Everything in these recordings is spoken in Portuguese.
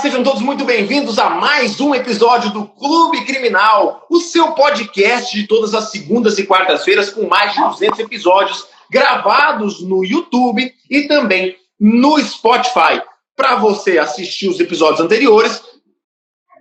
sejam todos muito bem-vindos a mais um episódio do Clube Criminal, o seu podcast de todas as segundas e quartas-feiras com mais de 200 episódios gravados no YouTube e também no Spotify. Para você assistir os episódios anteriores,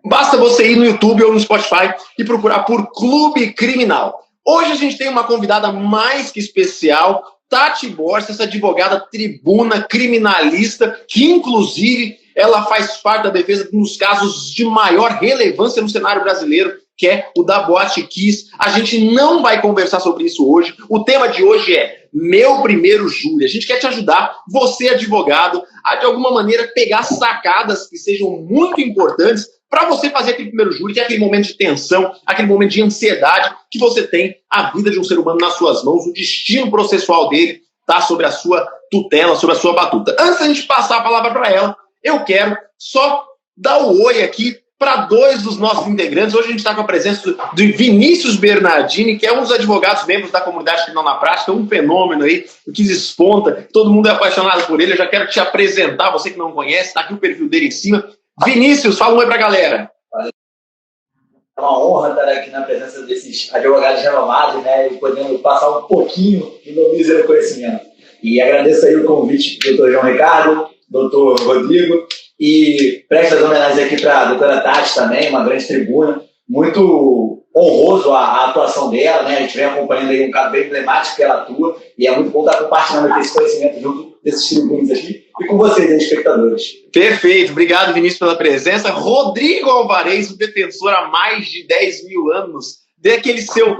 basta você ir no YouTube ou no Spotify e procurar por Clube Criminal. Hoje a gente tem uma convidada mais que especial, Tati Borsa, essa advogada tribuna, criminalista, que inclusive ela faz parte da defesa nos casos de maior relevância no cenário brasileiro, que é o da Boate Kiss. A gente não vai conversar sobre isso hoje. O tema de hoje é Meu Primeiro Júri. A gente quer te ajudar, você advogado, a de alguma maneira pegar sacadas que sejam muito importantes para você fazer aquele primeiro júri, que é aquele momento de tensão, aquele momento de ansiedade que você tem a vida de um ser humano nas suas mãos, o destino processual dele está sobre a sua tutela, sobre a sua batuta. Antes da gente passar a palavra para ela, eu quero só dar o oi aqui para dois dos nossos integrantes. Hoje a gente está com a presença do Vinícius Bernardini, que é um dos advogados membros da comunidade criminal na prática, um fenômeno aí, que desponta, todo mundo é apaixonado por ele. Eu já quero te apresentar, você que não conhece, está aqui o perfil dele em cima. Vinícius, fala um oi para a galera. É uma honra estar aqui na presença desses advogados renomados, né, e podendo passar um pouquinho do meu mísero conhecimento. E agradeço aí o convite do Dr. João Ricardo, Dr. Rodrigo, e presto as homenagens aqui para a doutora Tati também, uma grande tribuna, muito honroso a atuação dela, né? A gente vem acompanhando aí um caso bem emblemático que ela atua, e é muito bom estar compartilhando aqui esse conhecimento junto desses tribunos aqui e com vocês, aí, espectadores. Perfeito, obrigado, Vinícius, pela presença. Rodrigo Alvarez, o defensor há mais de 10 mil anos, dê aquele seu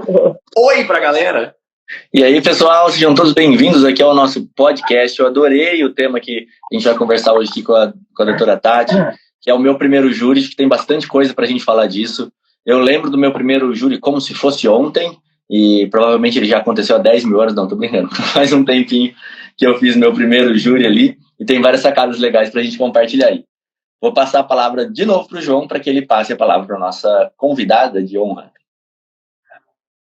oi para a galera. E aí, pessoal, sejam todos bem-vindos aqui ao nosso podcast. Eu adorei o tema que a gente vai conversar hoje aqui com a doutora Tati, que é o meu primeiro júri, que tem bastante coisa para a gente falar disso. Eu lembro do meu primeiro júri como se fosse ontem, e provavelmente ele já aconteceu há 10 mil anos, não, tô brincando. Faz um tempinho que eu fiz meu primeiro júri ali, e tem várias sacadas legais para a gente compartilhar aí. Vou passar a palavra de novo para o João, para que ele passe a palavra para a nossa convidada de honra.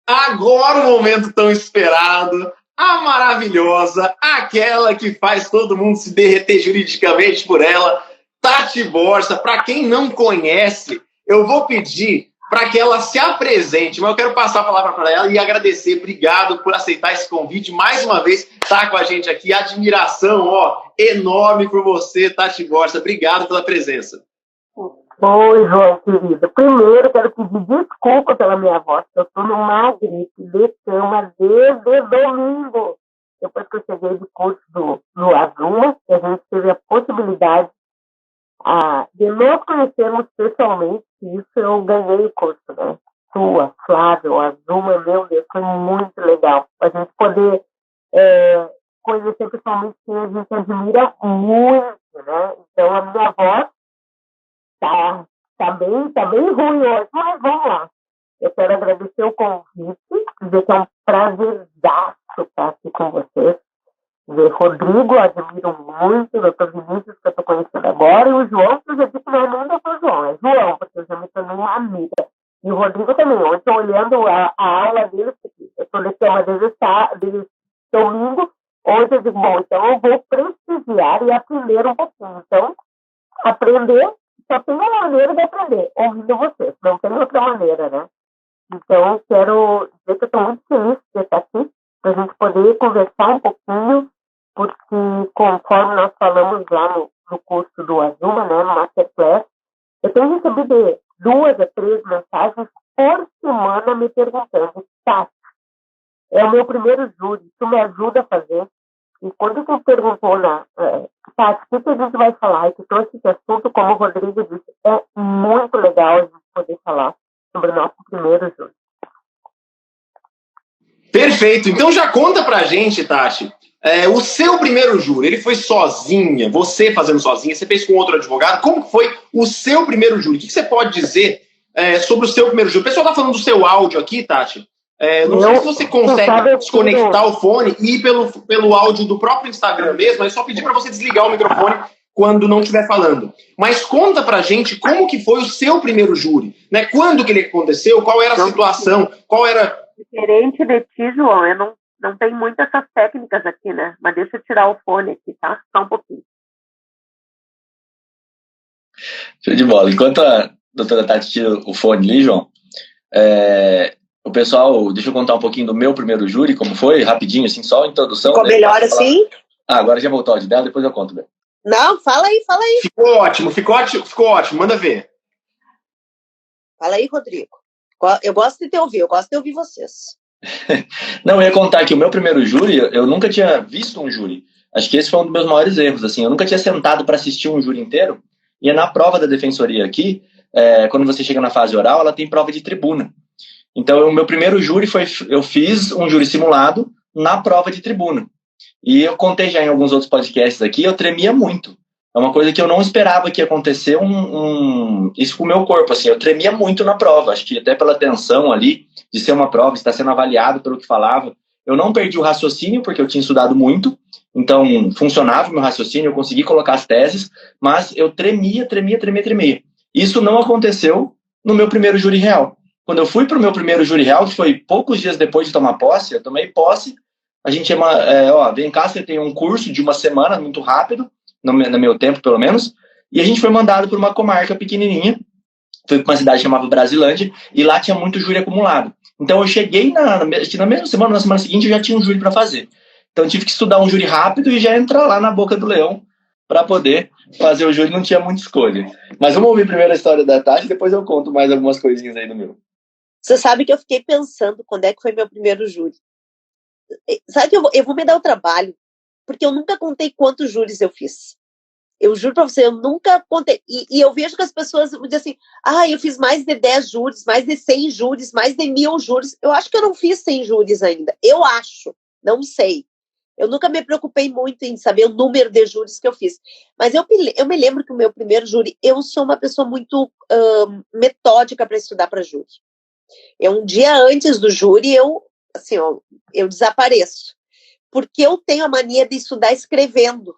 Agora o momento tão esperado, a maravilhosa, aquela que faz todo mundo se derreter juridicamente por ela, Tati Borsa. Para quem não conhece, eu vou pedir para que ela se apresente, mas eu quero passar a palavra para ela e agradecer. Obrigado por aceitar esse convite. Mais uma vez, tá com a gente aqui. Admiração, enorme por você, Tati Borsa. Obrigado pela presença. Oi, João, querido. Primeiro, quero pedir desculpa pela minha voz. Eu estou numa gripe de cama desde domingo. Depois que eu cheguei do curso do Azuma, a gente teve a possibilidade de nós conhecermos pessoalmente. Isso eu ganhei o curso, né? Sua, Flávio, Azuma, meu Deus, foi muito legal. A gente poder conhecer pessoalmente quem a gente admira muito, né? Então, a minha voz tá bem ruim hoje, mas vamos lá. Eu quero agradecer o convite, dizer que é um prazerzaço estar aqui com vocês. Ver Rodrigo, admiro muito, o doutor Vinícius, que eu estou conhecendo agora, e o João, que eu já disse que não é nem doutor João, é João, porque eu já me tornei uma amiga. E o Rodrigo também, hoje estou olhando a aula dele, eu estou lecionando desde domingo, hoje eu digo, bom, então eu vou prestigiar e aprender um pouquinho. Então, aprender, só tem uma maneira de aprender, ouvindo vocês, não tem outra maneira, né? Então, quero dizer que eu estou muito feliz de estar aqui, para a gente poder conversar um pouquinho, porque conforme nós falamos lá no curso do Azuma, né, no Masterclass, eu tenho recebido 2 a 3 mensagens por semana me perguntando, Tati, é o meu primeiro júri, tu me ajuda a fazer? E quando tu perguntou Tati, o que a gente vai falar? E tu trouxe esse assunto, como o Rodrigo disse, é muito legal a gente poder falar sobre o nosso primeiro júri. Perfeito. Então já conta pra gente, Tati, o seu primeiro júri, ele foi sozinha, você fazendo sozinha, você fez com outro advogado, como foi o seu primeiro júri? O que você pode dizer sobre o seu primeiro júri? O pessoal tá falando do seu áudio aqui, Tati. Não sei se você consegue desconectar o fone e ir pelo áudio do próprio Instagram mesmo, é só pedir para você desligar o microfone quando não estiver falando. Mas conta pra gente como que foi o seu primeiro júri, né? Quando que ele aconteceu, qual era a situação, qual era... Diferente de ti, João, eu não tenho muitas essas técnicas aqui, né? Mas deixa eu tirar o fone aqui, tá? Só um pouquinho. Show de bola. Enquanto a doutora Tati tira o fone ali, João, o pessoal, deixa eu contar um pouquinho do meu primeiro júri, como foi, rapidinho, assim, só a introdução. Ficou melhor assim? Agora já voltou a de dela, depois eu conto. Né? Não, fala aí. Ficou ótimo, manda ver. Fala aí, Rodrigo. Eu gosto de te ouvir, eu gosto de ouvir vocês. Não, eu ia contar que o meu primeiro júri, eu nunca tinha visto um júri. Acho que esse foi um dos meus maiores erros, assim, eu nunca tinha sentado para assistir um júri inteiro, e na prova da defensoria aqui, quando você chega na fase oral, ela tem prova de tribuna. Então, o meu primeiro júri eu fiz um júri simulado na prova de tribuna. E eu contei já em alguns outros podcasts aqui, eu tremia muito. É uma coisa que eu não esperava que ia acontecer isso com o meu corpo, assim, eu tremia muito na prova, acho que até pela tensão ali, de ser uma prova, estar sendo avaliado pelo que falava. Eu não perdi o raciocínio, porque eu tinha estudado muito, então funcionava o meu raciocínio, eu consegui colocar as teses, mas eu tremia. Isso não aconteceu no meu primeiro júri real. Quando eu fui para o meu primeiro júri real, que foi poucos dias depois de tomar posse, eu tomei posse, a gente vem cá, você tem um curso de uma semana, muito rápido, no meu tempo pelo menos, e a gente foi mandado para uma comarca pequenininha, foi para uma cidade chamada Brasilândia, e lá tinha muito júri acumulado. Então eu cheguei na mesma semana, na semana seguinte eu já tinha um júri para fazer. Então eu tive que estudar um júri rápido e já entrar lá na boca do leão para poder fazer o júri, não tinha muita escolha. Mas vamos ouvir primeiro a história da Tati, depois eu conto mais algumas coisinhas aí do meu. Você sabe que eu fiquei pensando quando é que foi meu primeiro júri. Sabe que eu vou me dar o trabalho, porque eu nunca contei quantos júris eu fiz. Eu juro pra você, eu nunca contei. E eu vejo que as pessoas dizem assim, eu fiz mais de 10 júris, mais de 100 júris, mais de 1000 júris. Eu acho que eu não fiz 100 júris ainda. Eu acho, não sei. Eu nunca me preocupei muito em saber o número de júris que eu fiz. Mas eu me lembro que o meu primeiro júri, eu sou uma pessoa muito metódica para estudar para júri. Um dia antes do júri, eu desapareço. Porque eu tenho a mania de estudar escrevendo.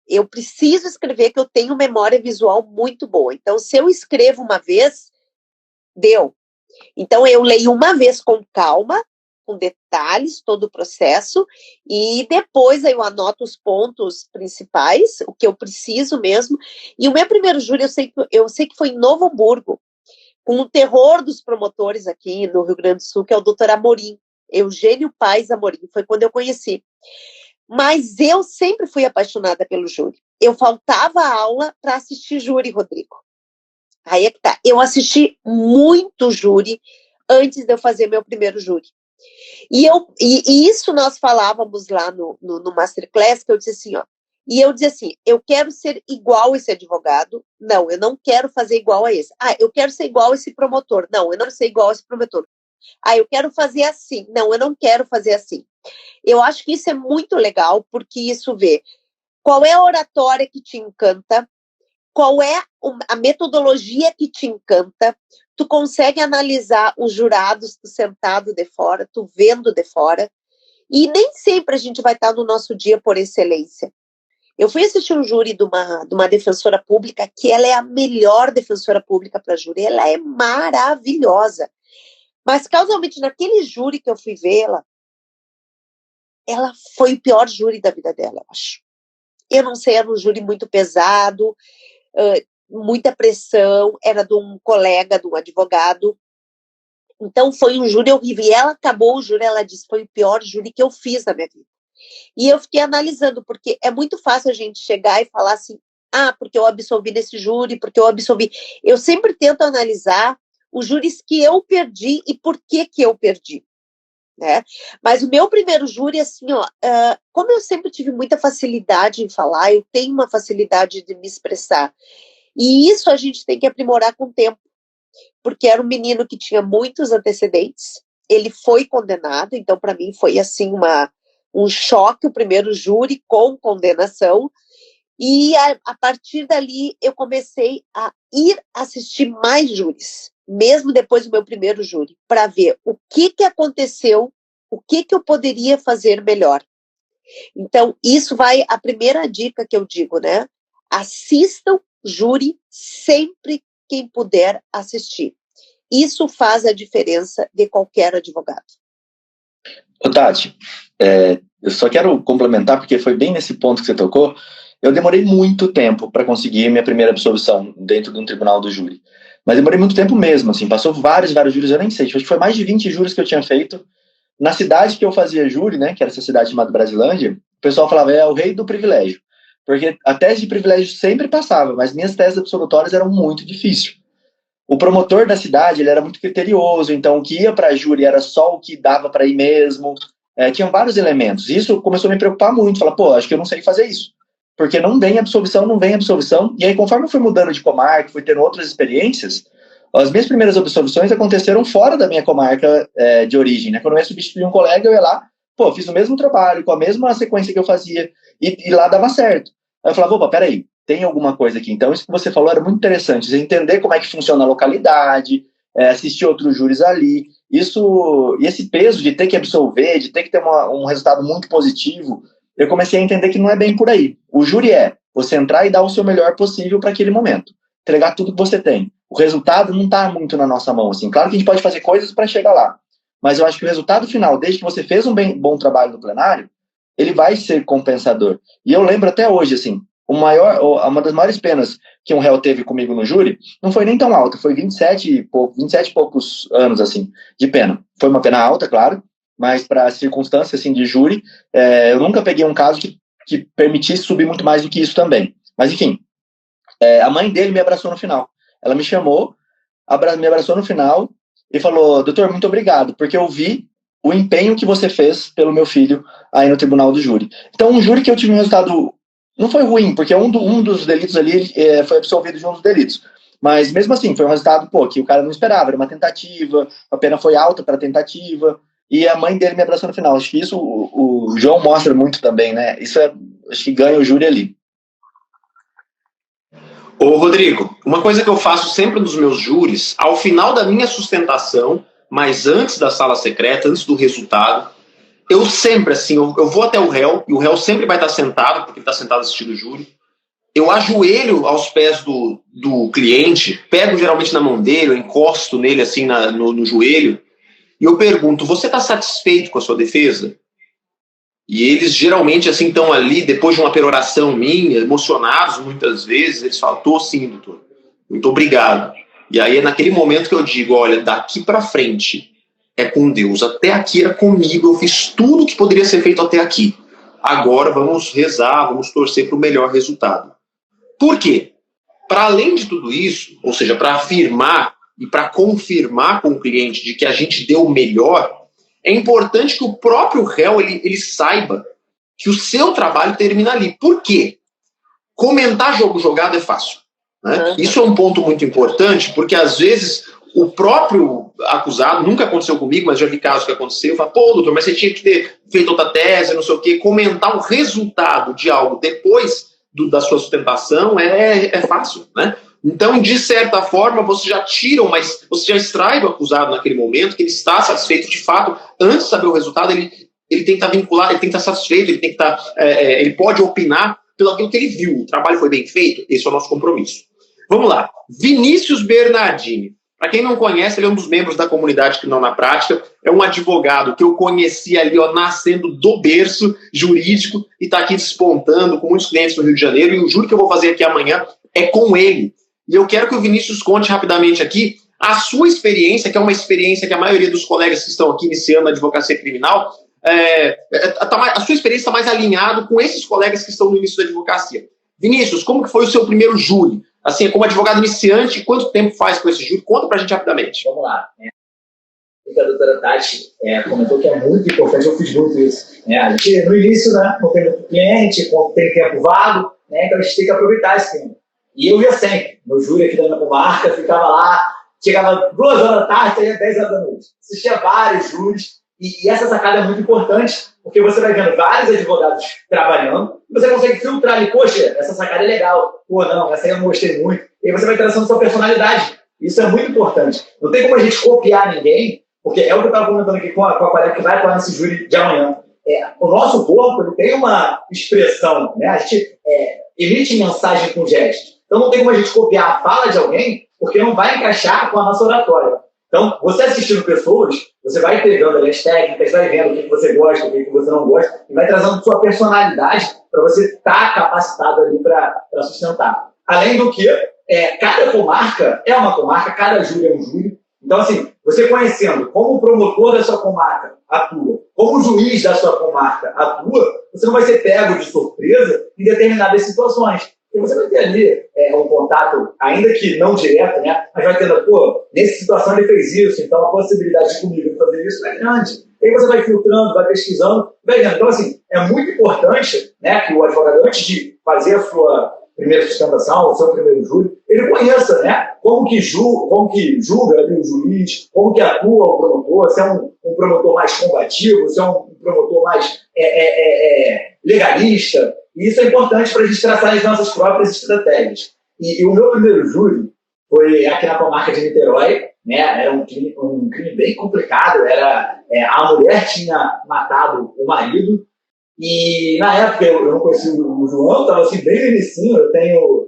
Eu preciso escrever, que eu tenho memória visual muito boa. Então, se eu escrevo uma vez, deu. Então, eu leio uma vez com calma, com detalhes, todo o processo, e depois eu anoto os pontos principais, o que eu preciso mesmo. E o meu primeiro júri, eu sei que foi em Novo Hamburgo, com o terror dos promotores aqui no Rio Grande do Sul, que é o Dr. Amorim, Eugênio Paes Amorim, foi quando eu conheci. Mas eu sempre fui apaixonada pelo júri. Eu faltava aula para assistir júri, Rodrigo. Aí é que tá. Eu assisti muito júri antes de eu fazer meu primeiro júri. E isso nós falávamos lá no Masterclass, que eu disse assim, e eu dizia assim, eu quero ser igual a esse advogado. Não, eu não quero fazer igual a esse. Eu quero ser igual a esse promotor. Não, eu não quero ser igual a esse promotor. Eu quero fazer assim. Não, eu não quero fazer assim. Eu acho que isso é muito legal, porque isso vê qual é a oratória que te encanta, qual é a metodologia que te encanta, tu consegue analisar os jurados, tu sentado de fora, tu vendo de fora, e nem sempre a gente vai estar no nosso dia por excelência. Eu fui assistir um júri de uma defensora pública, que ela é a melhor defensora pública para júri, ela é maravilhosa. Mas, causalmente, naquele júri que eu fui vê-la, ela foi o pior júri da vida dela, eu acho. Eu não sei, era um júri muito pesado, muita pressão, era de um colega, de um advogado. Então, foi um júri horrível. E ela acabou o júri, ela disse, foi o pior júri que eu fiz na minha vida. E eu fiquei analisando, porque é muito fácil a gente chegar e falar assim, porque eu absolvi nesse júri, porque eu absolvi. Eu sempre tento analisar os júris que eu perdi e por que eu perdi. Né? Mas o meu primeiro júri, assim, como eu sempre tive muita facilidade em falar, eu tenho uma facilidade de me expressar. E isso a gente tem que aprimorar com o tempo. Porque era um menino que tinha muitos antecedentes, ele foi condenado, então para mim foi assim um choque, o primeiro júri com condenação, e a partir dali eu comecei a ir assistir mais júris, mesmo depois do meu primeiro júri, para ver o que aconteceu, o que eu poderia fazer melhor. Então, isso vai, a primeira dica que eu digo, né? Assistam júri sempre quem puder assistir. Isso faz a diferença de qualquer advogado. Ô, Tati, eu só quero complementar, porque foi bem nesse ponto que você tocou. Eu demorei muito tempo para conseguir minha primeira absolvição dentro de um tribunal do júri. Mas demorei muito tempo mesmo, assim, passou vários júris, eu nem sei, acho que foi mais de 20 júris que eu tinha feito. Na cidade que eu fazia júri, né, que era essa cidade chamada Brasilândia, o pessoal falava, é o rei do privilégio. Porque a tese de privilégio sempre passava, mas minhas teses absolutórias eram muito difíceis. O promotor da cidade, ele era muito criterioso, então o que ia para júri era só o que dava para ir mesmo. Tinham vários elementos. Isso começou a me preocupar muito, falar, pô, acho que eu não sei fazer isso. Porque não vem absolvição. E aí, conforme eu fui mudando de comarca, fui tendo outras experiências, as minhas primeiras absolvições aconteceram fora da minha comarca de origem, né? Quando eu ia substituir um colega, eu ia lá, pô, fiz o mesmo trabalho, com a mesma sequência que eu fazia, e lá dava certo. Aí eu falava, opa, peraí, tem alguma coisa aqui. Então, isso que você falou era muito interessante, você entender como é que funciona a localidade, assistir outros júris ali, e esse peso de ter que absolver, de ter que ter um resultado muito positivo, eu comecei a entender que não é bem por aí. O júri é você entrar e dar o seu melhor possível para aquele momento, entregar tudo que você tem. O resultado não está muito na nossa mão, assim. Claro que a gente pode fazer coisas para chegar lá, mas eu acho que o resultado final, desde que você fez um bom trabalho no plenário, ele vai ser compensador. E eu lembro até hoje, assim, uma das maiores penas que um réu teve comigo no júri não foi nem tão alta, foi 27 e poucos anos, assim, de pena. Foi uma pena alta, claro, mas para circunstâncias, assim, de júri, eu nunca peguei um caso que permitisse subir muito mais do que isso também. Mas, enfim, a mãe dele me abraçou no final. Ela me chamou, me abraçou no final e falou, doutor, muito obrigado, porque eu vi o empenho que você fez pelo meu filho aí no tribunal do júri. Então, um júri que eu tive um resultado, não foi ruim, porque um dos delitos ali foi absolvido de um dos delitos. Mas, mesmo assim, foi um resultado, que o cara não esperava, era uma tentativa, a pena foi alta para a tentativa, e a mãe dele me abraçou no final. Acho que isso o João mostra muito também, né? Isso acho que ganha o júri ali. Ô, Rodrigo, uma coisa que eu faço sempre nos meus júris, ao final da minha sustentação, mas antes da sala secreta, antes do resultado, eu sempre, assim, eu vou até o réu, e o réu sempre vai estar sentado, porque ele está sentado assistindo o júri. Eu ajoelho aos pés do cliente, pego geralmente na mão dele, eu encosto nele, assim, no joelho, e eu pergunto, você está satisfeito com a sua defesa? E eles geralmente assim estão ali, depois de uma peroração minha, emocionados muitas vezes, eles falam, tô sim, doutor, muito obrigado. E aí é naquele momento que eu digo, olha, daqui para frente é com Deus, até aqui era comigo, eu fiz tudo o que poderia ser feito até aqui. Agora vamos rezar, vamos torcer para o melhor resultado. Por quê? Para além de tudo isso, ou seja, para afirmar e para confirmar com o cliente de que a gente deu o melhor, é importante que o próprio réu ele saiba que o seu trabalho termina ali. Por quê? Comentar jogo jogado é fácil. Né? Isso é um ponto muito importante, porque às vezes o próprio acusado, nunca aconteceu comigo, mas já vi casos que aconteceu, fala, pô, doutor, mas você tinha que ter feito outra tese, não sei o quê. Comentar o resultado de algo depois da sua sustentação é fácil, né? Então, de certa forma, você já você já extrai do acusado naquele momento que ele está satisfeito de fato. Antes de saber o resultado, ele tem que estar vinculado, ele tem que estar satisfeito, ele tem que estar, ele pode opinar pelo aquilo que ele viu. O trabalho foi bem feito, esse é o nosso compromisso. Vamos lá. Vinícius Bernardini. Para quem não conhece, ele é um dos membros da comunidade Criminal na Prática, é um advogado que eu conheci ali, nascendo do berço jurídico e está aqui despontando com muitos clientes no Rio de Janeiro, e o júri que eu vou fazer aqui amanhã é com ele. E eu quero que o Vinícius conte rapidamente aqui a sua experiência, que é uma experiência que a maioria dos colegas que estão aqui iniciando a advocacia criminal, a sua experiência está mais alinhado com esses colegas que estão no início da advocacia. Vinícius, como que foi o seu primeiro júri? Assim, como advogado iniciante, quanto tempo faz com esse júri? Conta pra gente rapidamente. Vamos lá. A doutora Tati comentou que é muito importante, eu fiz muito isso. A gente, no início, né, não tem muito cliente, tem tempo vago, né, então a gente tem que aproveitar esse tempo. E eu ia sempre, no júri aqui da minha comarca, ficava lá, chegava 2 horas da tarde, saía 10 horas da noite. Assistia vários júris, e essa sacada é muito importante, porque você vai vendo vários advogados trabalhando, e você consegue filtrar ali, poxa, essa sacada é legal, pô, não, essa aí eu não gostei muito, e aí você vai traçando sua personalidade. Isso é muito importante. Não tem como a gente copiar ninguém, porque é o que eu estava comentando aqui com a colega que vai atuar nesse júri de amanhã. O nosso corpo ele tem uma expressão, né? A gente emite mensagem com gestos. Então não tem como a gente copiar a fala de alguém, porque não vai encaixar com a nossa oratória. Então, você assistindo pessoas, você vai pegando ali as técnicas, vai vendo o que você gosta, o que você não gosta, e vai trazendo sua personalidade para você estar capacitado ali para sustentar. Além do que, cada comarca é uma comarca, cada júri é um júri. Então, assim, você conhecendo como o promotor da sua comarca atua, como o juiz da sua comarca atua, você não vai ser pego de surpresa em determinadas situações. E você vai ter ali um contato, ainda que não direto, né? Mas vai tendo, nessa situação ele fez isso, então a possibilidade de comigo de fazer isso é grande. E aí você vai filtrando, vai pesquisando, vai vendo. Então, assim, é muito importante, né, que o advogado, antes de fazer a sua primeira sustentação, o seu primeiro júri, ele conheça, né, como que julga ali o juiz, como que atua o promotor, se é um promotor mais combativo, se é um promotor mais legalista. E isso é importante para a gente traçar as nossas próprias estratégias. E o meu primeiro júri foi aqui na comarca de Niterói, né? Era um crime bem complicado. A mulher tinha matado o marido. E na época eu não conhecia o João, estava assim, bem no inicinho. Eu tenho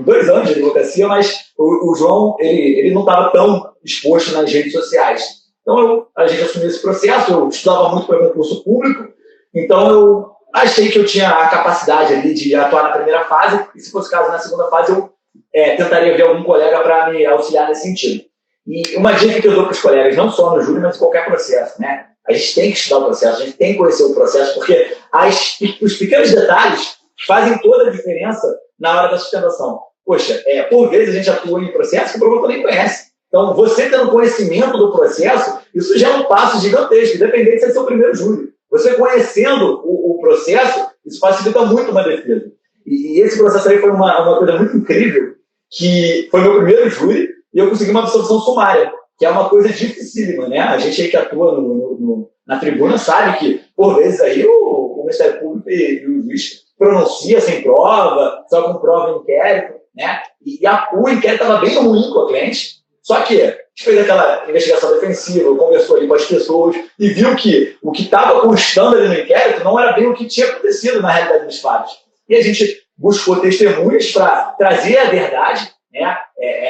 2 anos de advocacia, mas o João ele não estava tão exposto nas redes sociais. Então a gente assumiu esse processo. Eu estudava muito para concurso público, então eu achei que eu tinha a capacidade ali de atuar na primeira fase, e se fosse caso na segunda fase, eu tentaria ver algum colega para me auxiliar nesse sentido. E uma dica que eu dou para os colegas, não só no júri, mas em qualquer processo, né? A gente tem que estudar o processo, a gente tem que conhecer o processo, porque os pequenos detalhes fazem toda a diferença na hora da sustentação. Poxa, por vezes a gente atua em processo que o promotor nem conhece. Então, você tendo conhecimento do processo, isso já é um passo gigantesco, independente se é seu primeiro júri. Você conhecendo o processo, isso facilita muito uma defesa. E esse processo aí foi uma coisa muito incrível, que foi meu primeiro júri, e eu consegui uma absolvição sumária, que é uma coisa dificílima, né? A gente aí que atua na tribuna sabe que, por vezes, aí o Ministério Público e o juiz pronuncia sem prova, só com prova em inquérito, né? E o inquérito estava bem ruim com a cliente, só que a gente fez aquela investigação defensiva, conversou ali com as pessoas e viu que o que estava constando ali no inquérito não era bem o que tinha acontecido na realidade dos fatos. E a gente buscou testemunhas para trazer a verdade, né?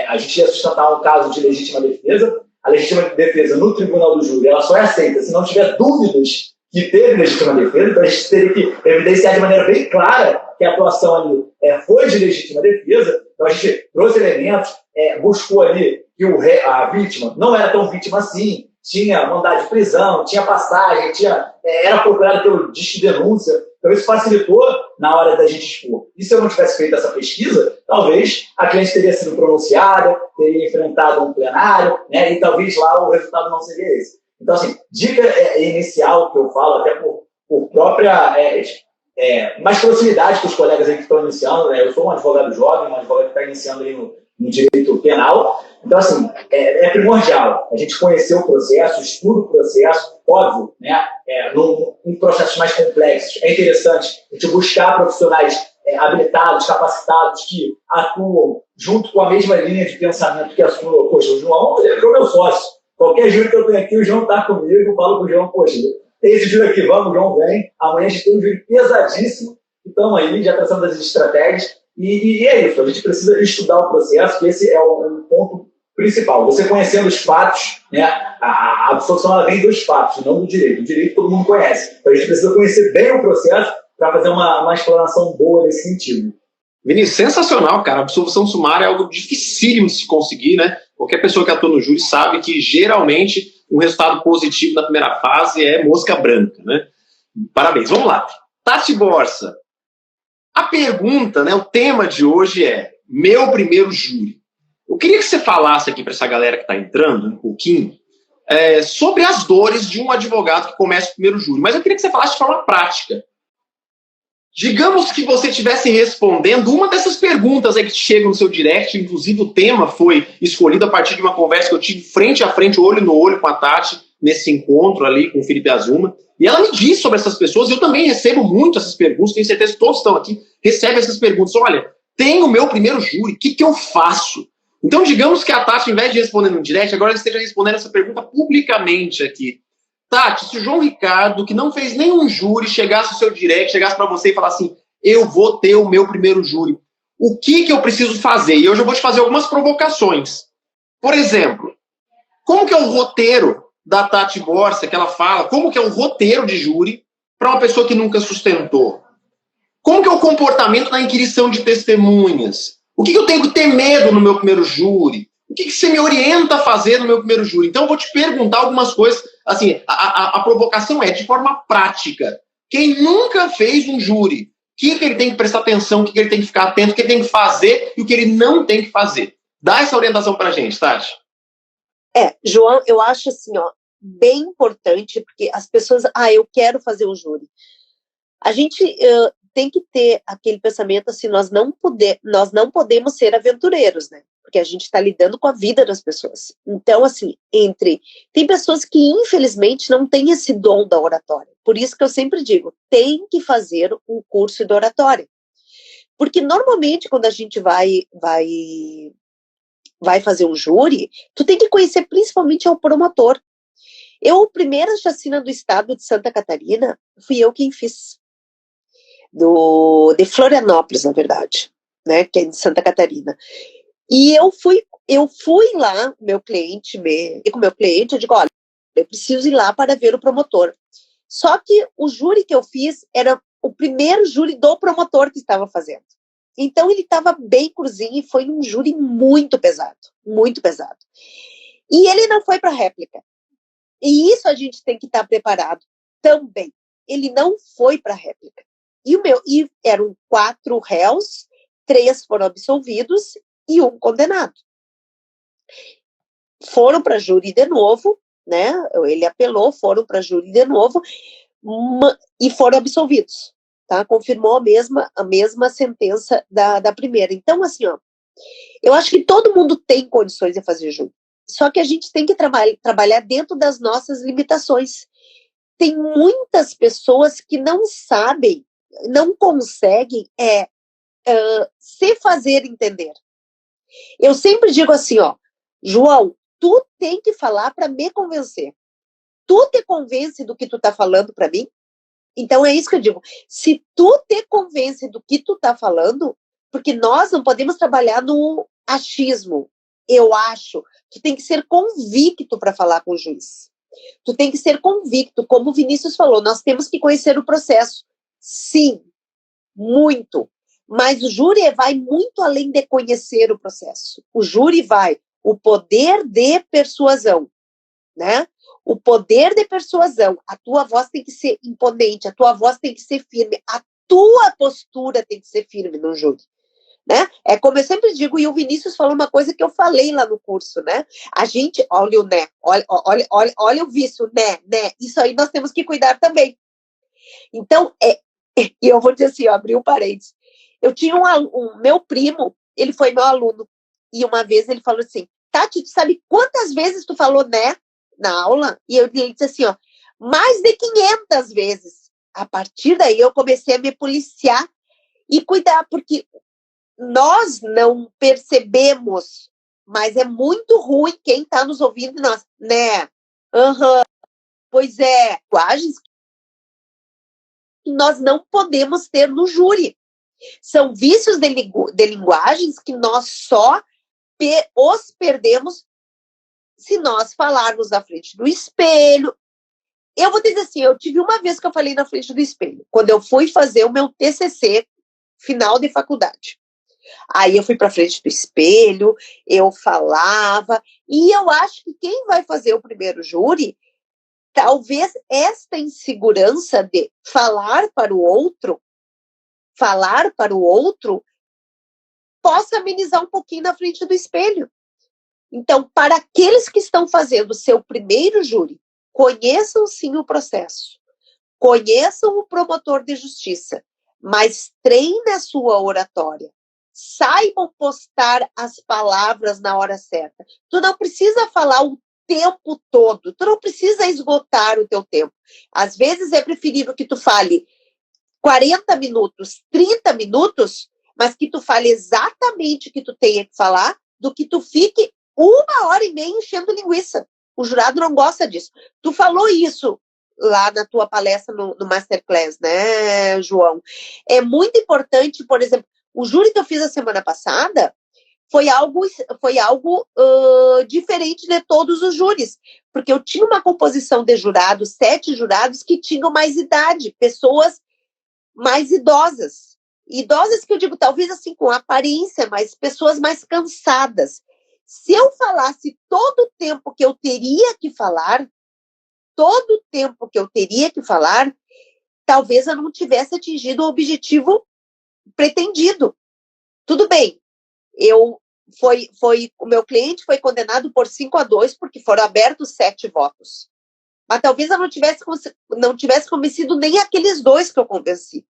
A gente ia sustentar um caso de legítima defesa. A legítima defesa no tribunal do júri, ela só é aceita se não tiver dúvidas que teve legítima defesa. Então a gente teria que evidenciar de maneira bem clara que a atuação ali foi de legítima defesa. Então a gente trouxe elementos, buscou ali que a vítima não era tão vítima assim, tinha mandado de prisão, tinha passagem, era procurado pelo disque de denúncia. Então isso facilitou na hora da gente expor. E se eu não tivesse feito essa pesquisa, talvez a cliente teria sido pronunciada, teria enfrentado um plenário, né? E talvez lá o resultado não seria esse. Então, assim, dica inicial que eu falo, até por própria mais proximidade com os colegas aí que estão iniciando, né? Eu sou um advogado jovem, um advogado que está iniciando aí no direito penal. Então, assim, é primordial a gente conhecer o processo, estuda o processo, óbvio, né? Em processos mais complexos, é interessante a gente buscar profissionais habilitados, capacitados, que atuam junto com a mesma linha de pensamento que a sua. Poxa, o João virou meu sócio. Qualquer júri que eu tenho aqui, o João está comigo, eu falo com o João, poxa, tem esse júri aqui, vamos, o João vem. Amanhã a gente tem um júri pesadíssimo, então aí já traçando as estratégias. E é isso, a gente precisa estudar o processo, que esse é o ponto principal. Você conhecendo os fatos, né? A absolução ela vem dos fatos, não do direito. O direito todo mundo conhece. Então a gente precisa conhecer bem o processo para fazer uma exploração boa nesse sentido. Vinícius, sensacional, cara. A absolvição sumária é algo dificílimo de se conseguir, né? Qualquer pessoa que atua no júri sabe que, geralmente, um resultado positivo na primeira fase é mosca branca, né? Parabéns. Vamos lá. Tati Borsa. A pergunta, né, o tema de hoje é meu primeiro júri. Eu queria que você falasse aqui para essa galera que está entrando um pouquinho sobre as dores de um advogado que começa o primeiro júri. Mas eu queria que você falasse de forma prática. Digamos que você estivesse respondendo uma dessas perguntas aí que chegam no seu direct, inclusive o tema foi escolhido a partir de uma conversa que eu tive frente a frente, olho no olho com a Tati, nesse encontro ali com o Felipe Azuma. E ela me diz sobre essas pessoas, e eu também recebo muito essas perguntas, tenho certeza que todos estão aqui, recebem essas perguntas. Olha, tenho o meu primeiro júri, o que eu faço? Então, digamos que a Tati, ao invés de responder no direct, agora ela esteja respondendo essa pergunta publicamente aqui. Tati, se o João Ricardo, que não fez nenhum júri, chegasse no seu direct, chegasse para você e falasse assim, eu vou ter o meu primeiro júri, o que eu preciso fazer? E hoje eu vou te fazer algumas provocações. Por exemplo, Como que é o roteiro da Tati Borsa, que ela fala, como que é o roteiro de júri para uma pessoa que nunca sustentou? Como que é o comportamento na inquirição de testemunhas? O que eu tenho que ter medo no meu primeiro júri? O que você me orienta a fazer no meu primeiro júri? Então, eu vou te perguntar algumas coisas. Assim, a provocação é de forma prática. Quem nunca fez um júri, o que ele tem que prestar atenção, o que ele tem que ficar atento, o que ele tem que fazer e o que ele não tem que fazer? Dá essa orientação pra gente, Tati. João, eu acho assim, bem importante, porque as pessoas, eu quero fazer um júri. A gente tem que ter aquele pensamento assim, nós não podemos ser aventureiros, né? Porque a gente está lidando com a vida das pessoas. Então, assim, tem pessoas que, infelizmente, não têm esse dom da oratória. Por isso que eu sempre digo, tem que fazer um curso de oratória. Porque, normalmente, quando a gente vai fazer um júri, tu tem que conhecer principalmente o promotor. A primeira chacina do estado de Santa Catarina, fui eu quem fiz. De Florianópolis, na verdade, né, que é de Santa Catarina. E eu fui lá, com meu cliente, eu digo, olha, eu preciso ir lá para ver o promotor. Só que o júri que eu fiz era o primeiro júri do promotor que estava fazendo. Então ele estava bem cruzinho e foi um júri muito pesado, muito pesado. E ele não foi para réplica. E isso a gente tem que estar preparado também. Ele não foi para réplica. E eram 4 réus, 3 foram absolvidos e 1 condenado. Foram para júri de novo, né? Ele apelou, foram para júri de novo e foram absolvidos, tá? Confirmou a mesma sentença da primeira. Então, assim, eu acho que todo mundo tem condições de fazer júri. Só que a gente tem que trabalhar dentro das nossas limitações. Tem muitas pessoas que não sabem, não conseguem se fazer entender. Eu sempre digo assim, João, tu tem que falar para me convencer. Tu te convence do que tu tá falando para mim? Então é isso que eu digo. Se tu te convence do que tu tá falando, porque nós não podemos trabalhar no achismo. Eu acho que tem que ser convicto para falar com o juiz. Tu tem que ser convicto, como o Vinícius falou, nós temos que conhecer o processo. Sim, muito. Mas o júri vai muito além de conhecer o processo. O júri o poder de persuasão, né? O poder de persuasão. A tua voz tem que ser imponente, a tua voz tem que ser firme, a tua postura tem que ser firme no júri, né? É como eu sempre digo, e o Vinícius falou uma coisa que eu falei lá no curso, né? A gente, olha o né, olha o vício, né? Isso aí nós temos que cuidar também. Então, e eu vou dizer assim, abri um parênteses. Eu tinha meu primo, ele foi meu aluno, e uma vez ele falou assim, Tati, tu sabe quantas vezes tu falou né na aula? E ele disse assim, mais de 500 vezes. A partir daí eu comecei a me policiar e cuidar, porque nós não percebemos, mas é muito ruim quem está nos ouvindo, nós, né? Pois é, linguagens que nós não podemos ter no júri. São vícios de linguagens que nós só os perdemos se nós falarmos na frente do espelho. Eu vou dizer assim, eu tive uma vez que eu falei na frente do espelho, quando eu fui fazer o meu TCC final de faculdade. Aí eu fui para frente do espelho, eu falava, e eu acho que quem vai fazer o primeiro júri, talvez esta insegurança de falar para o outro, possa amenizar um pouquinho na frente do espelho. Então, para aqueles que estão fazendo o seu primeiro júri, conheçam sim o processo, conheçam o promotor de justiça, mas treine a sua oratória. Saibam postar as palavras na hora certa. Tu não precisa falar o tempo todo, tu não precisa esgotar o teu tempo. Às vezes é preferível que tu fale 40 minutos, 30 minutos, mas que tu fale exatamente o que tu tenha que falar, do que tu fique 1h30 enchendo linguiça. O jurado não gosta disso. Tu falou isso lá na tua palestra no Masterclass, né, João? É muito importante, por exemplo, o júri que eu fiz a semana passada foi algo diferente de todos os júris, porque eu tinha uma composição de jurados, 7 jurados que tinham mais idade, pessoas mais idosas. Idosas que eu digo, talvez assim, com aparência, mas pessoas mais cansadas. Se eu falasse todo o tempo que eu teria que falar, talvez eu não tivesse atingido o objetivo pretendido. Tudo bem, o meu cliente foi condenado por 5-2 porque foram abertos 7 votos. Mas talvez eu não tivesse convencido nem aqueles 2 que eu convenci.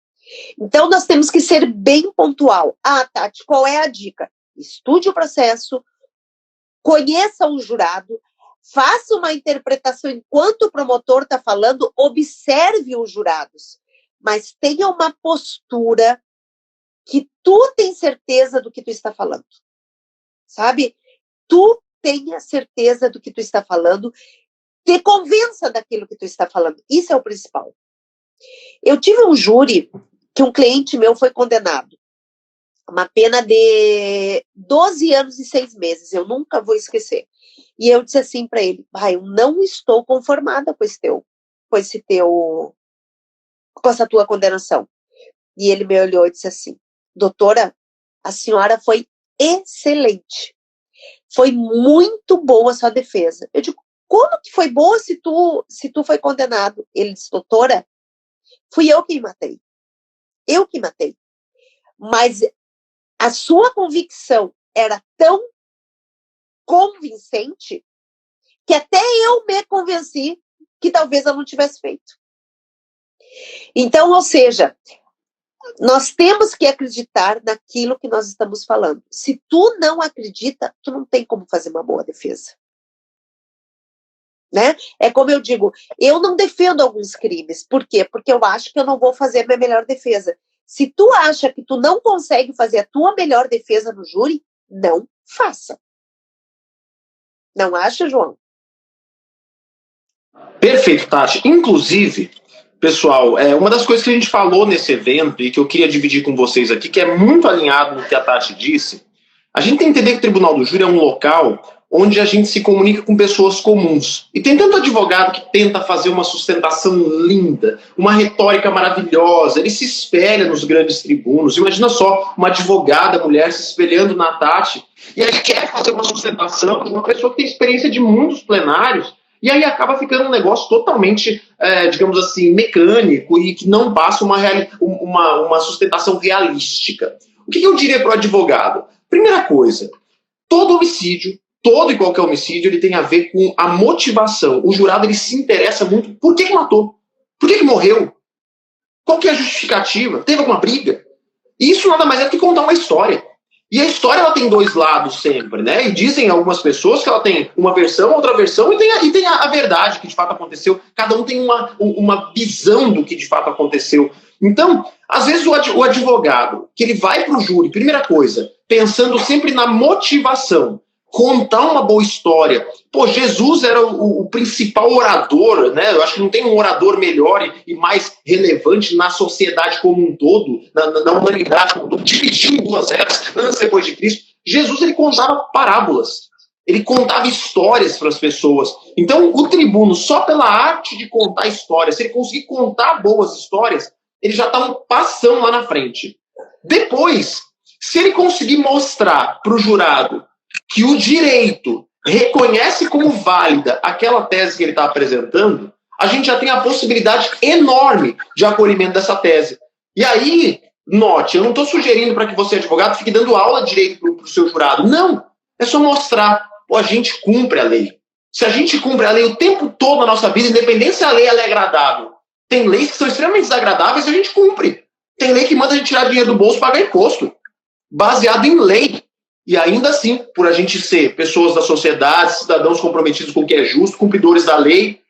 Então, nós temos que ser bem pontual. Tati, qual é a dica? Estude o processo, conheça o jurado, faça uma interpretação enquanto o promotor está falando, observe os jurados, mas tenha uma postura que tu tem certeza do que tu está falando. Sabe? Tu tenha certeza do que tu está falando, te convença daquilo que tu está falando. Isso é o principal. Eu tive um júri que um cliente meu foi condenado. Uma pena de 12 anos e 6 meses. Eu nunca vou esquecer. E eu disse assim para ele, eu não estou conformada com essa tua condenação. E ele me olhou e disse assim, doutora, a senhora foi excelente. Foi muito boa a sua defesa. Eu digo, como que foi boa se tu foi condenado? Ele disse, doutora, fui eu que matei. Eu que matei. Mas a sua convicção era tão convincente que até eu me convenci que talvez eu não tivesse feito. Então, ou seja, nós temos que acreditar naquilo que nós estamos falando. Se tu não acredita, tu não tem como fazer uma boa defesa. Né? É como eu digo, eu não defendo alguns crimes. Por quê? Porque eu acho que eu não vou fazer a minha melhor defesa. Se tu acha que tu não consegue fazer a tua melhor defesa no júri, não faça. Não acha, João? Perfeito, Tati. Inclusive, pessoal, uma das coisas que a gente falou nesse evento e que eu queria dividir com vocês aqui, que é muito alinhado no que a Tati disse, a gente tem que entender que o Tribunal do Júri é um local onde a gente se comunica com pessoas comuns. E tem tanto advogado que tenta fazer uma sustentação linda, uma retórica maravilhosa, ele se espelha nos grandes tribunos. Imagina só, uma advogada mulher se espelhando na Tati, e aí quer fazer uma sustentação com uma pessoa que tem experiência de muitos plenários, e aí acaba ficando um negócio totalmente, digamos assim, mecânico e que não passa uma sustentação realística. O que eu diria para o advogado? Primeira coisa, todo homicídio, todo e qualquer homicídio, ele tem a ver com a motivação. O jurado, ele se interessa muito por que matou, por que morreu, qual que é a justificativa, teve alguma briga. Isso nada mais é do que contar uma história. E a história, ela tem 2 lados sempre, né? E dizem algumas pessoas que ela tem uma versão, outra versão, e tem a verdade que de fato aconteceu. Cada um tem uma visão do que de fato aconteceu. Então, às vezes o advogado, que ele vai para o júri, primeira coisa, pensando sempre na motivação, contar uma boa história. Pô, Jesus era o principal orador, né? Eu acho que não tem um orador melhor e mais relevante na sociedade como um todo, na humanidade como um todo, dividiu em 2 eras, antes e depois de Cristo. Jesus, ele contava parábolas, ele contava histórias para as pessoas. Então, o tribuno, só pela arte de contar histórias, se ele conseguir contar boas histórias, ele já está um passão lá na frente. Depois, se ele conseguir mostrar para o jurado que o direito reconhece como válida aquela tese que ele está apresentando, a gente já tem a possibilidade enorme de acolhimento dessa tese. E aí, note, eu não estou sugerindo para que você, advogado, fique dando aula de direito para o seu jurado. Não, é só mostrar, a gente cumpre a lei. Se a gente cumpre a lei o tempo todo na nossa vida, independente se a lei ela é agradável, tem leis que são extremamente desagradáveis e a gente cumpre. Tem lei que manda a gente tirar dinheiro do bolso e pagar imposto, baseado em lei. E ainda assim, por a gente ser pessoas da sociedade, cidadãos comprometidos com o que é justo, cumpridores da lei,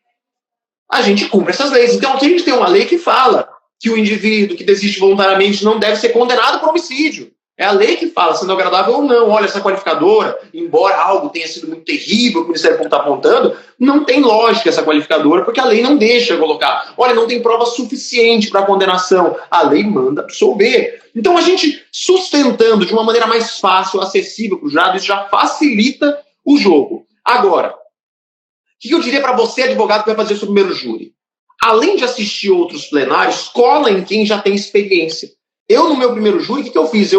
a gente cumpre essas leis. Então aqui a gente tem uma lei que fala que o indivíduo que desiste voluntariamente não deve ser condenado por homicídio. É a lei que fala, sendo agradável ou não. Olha, essa qualificadora, embora algo tenha sido muito terrível, que o Ministério Público está apontando, não tem lógica essa qualificadora, porque a lei não deixa colocar. Olha, não tem prova suficiente para condenação. A lei manda absolver. Então, a gente sustentando de uma maneira mais fácil, acessível para o jurado, isso já facilita o jogo. Agora, o que eu diria para você, advogado, que vai fazer o seu primeiro júri? Além de assistir outros plenários, cola em quem já tem experiência. Eu, no meu primeiro júri, o que eu fiz?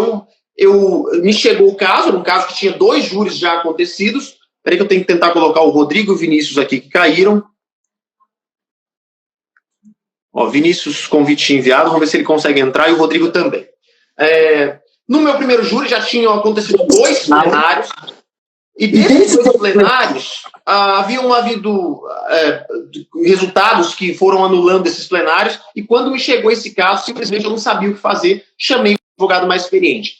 Me chegou o caso, era um caso que tinha 2 júris já acontecidos. Peraí que eu tenho que tentar colocar o Rodrigo e o Vinícius aqui, que caíram. Ó, Vinícius, convite enviado, vamos ver se ele consegue entrar, e o Rodrigo também. No meu primeiro júri já tinham acontecido 2 plenários, e desses 2 plenários haviam havido resultados que foram anulando esses plenários, e quando me chegou esse caso, simplesmente eu não sabia o que fazer, chamei o advogado mais experiente,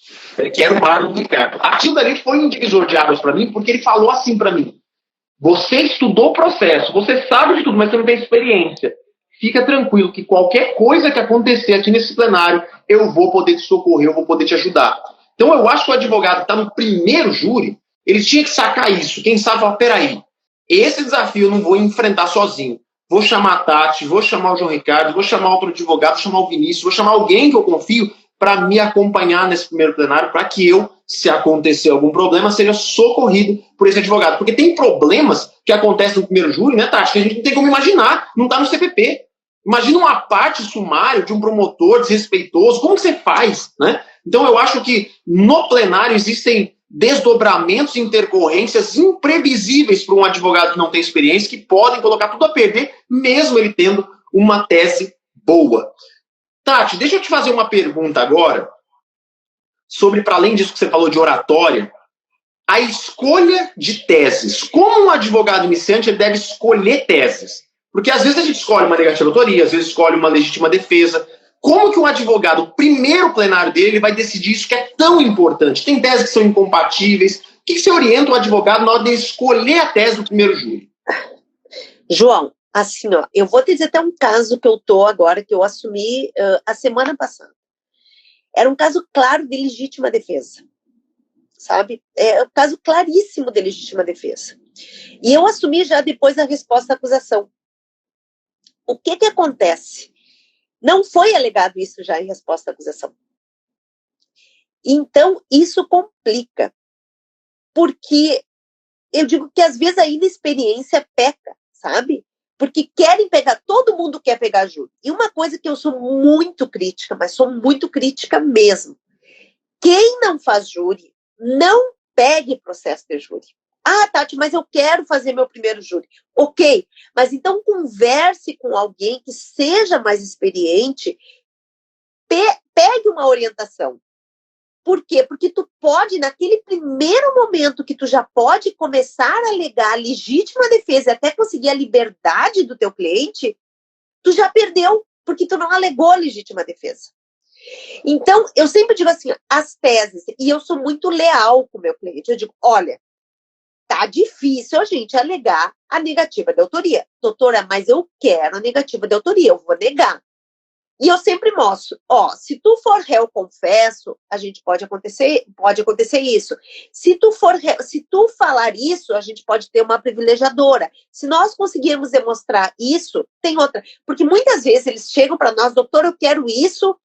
que era o Marlon Ricardo. Aquilo dali foi um divisor de águas para mim, porque ele falou assim para mim: você estudou o processo, você sabe de tudo, mas você não tem experiência. Fica tranquilo que qualquer coisa que acontecer aqui nesse plenário, eu vou poder te socorrer, eu vou poder te ajudar. Então eu acho que o advogado que está no primeiro júri, ele tinha que sacar isso. Quem sabe falar, peraí, esse desafio eu não vou enfrentar sozinho. Vou chamar a Tati, vou chamar o João Ricardo, vou chamar outro advogado, vou chamar o Vinícius, vou chamar alguém que eu confio para me acompanhar nesse primeiro plenário, para que eu, se acontecer algum problema, seja socorrido por esse advogado. Porque tem problemas que acontecem no primeiro júri, né, Tati, que a gente não tem como imaginar, não está no CPP. Imagina uma parte sumária de um promotor desrespeitoso, como que você faz, né? Então eu acho que no plenário existem desdobramentos e intercorrências imprevisíveis para um advogado que não tem experiência, que podem colocar tudo a perder, mesmo ele tendo uma tese boa. Tati, deixa eu te fazer uma pergunta agora sobre, para além disso que você falou de oratória, a escolha de teses. Como um advogado iniciante, ele deve escolher teses? Porque às vezes a gente escolhe uma negativa de autoria, às vezes escolhe uma legítima defesa. Como que um advogado, o primeiro plenário dele, ele vai decidir isso que é tão importante? Tem teses que são incompatíveis. O que você orienta o advogado na hora de escolher a tese do primeiro júri? João, assim, ó, eu vou te dizer até um caso que eu tô agora, que eu assumi a semana passada. Era um caso claro de legítima defesa, sabe? É um caso claríssimo de legítima defesa. E eu assumi já depois a resposta à acusação. O que acontece? Não foi alegado isso já em resposta à acusação. Então, isso complica. Porque eu digo que às vezes a inexperiência peca, sabe? Porque querem pegar, todo mundo quer pegar júri. E uma coisa que eu sou muito crítica, mas sou muito crítica mesmo. Quem não faz júri, não pegue processo de júri. Ah, Tati, mas eu quero fazer meu primeiro júri. Ok, mas então converse com alguém que seja mais experiente, pegue uma orientação. Por quê? Porque tu pode, naquele primeiro momento que tu já pode começar a alegar a legítima defesa e até conseguir a liberdade do teu cliente, tu já perdeu, porque tu não alegou a legítima defesa. Então, eu sempre digo assim, as teses, e eu sou muito leal com o meu cliente, eu digo, olha, tá difícil a gente alegar a negativa de autoria. Doutora, mas eu quero a negativa de autoria, eu vou negar. E eu sempre mostro, ó, se tu for réu confesso, a gente pode acontecer isso. Se tu falar isso, a gente pode ter uma privilegiadora. Se nós conseguirmos demonstrar isso, tem outra. Porque muitas vezes eles chegam para nós, doutor, eu quero isso,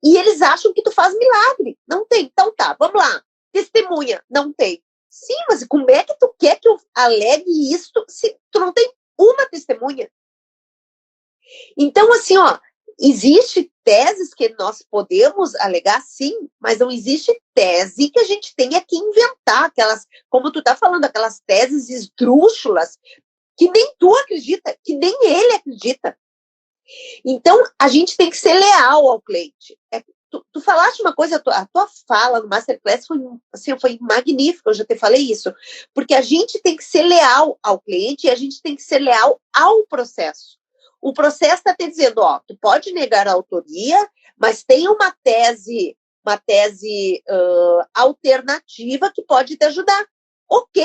e eles acham que tu faz milagre. Não tem. Então tá, vamos lá. Testemunha, não tem. Sim, mas como é que tu quer que eu alegue isso se tu não tem uma testemunha? Então, assim, ó, existe teses que nós podemos alegar, sim, mas não existe tese que a gente tenha que inventar, aquelas, como tu tá falando, aquelas teses esdrúxulas que nem tu acredita, que nem ele acredita. Então, a gente tem que ser leal ao cliente. Tu falaste uma coisa, a tua fala no Masterclass foi magnífica, eu já te falei isso, porque a gente tem que ser leal ao cliente e a gente tem que ser leal ao processo. O processo está te dizendo, ó, tu pode negar a autoria, mas tem uma tese alternativa que pode te ajudar. Ok.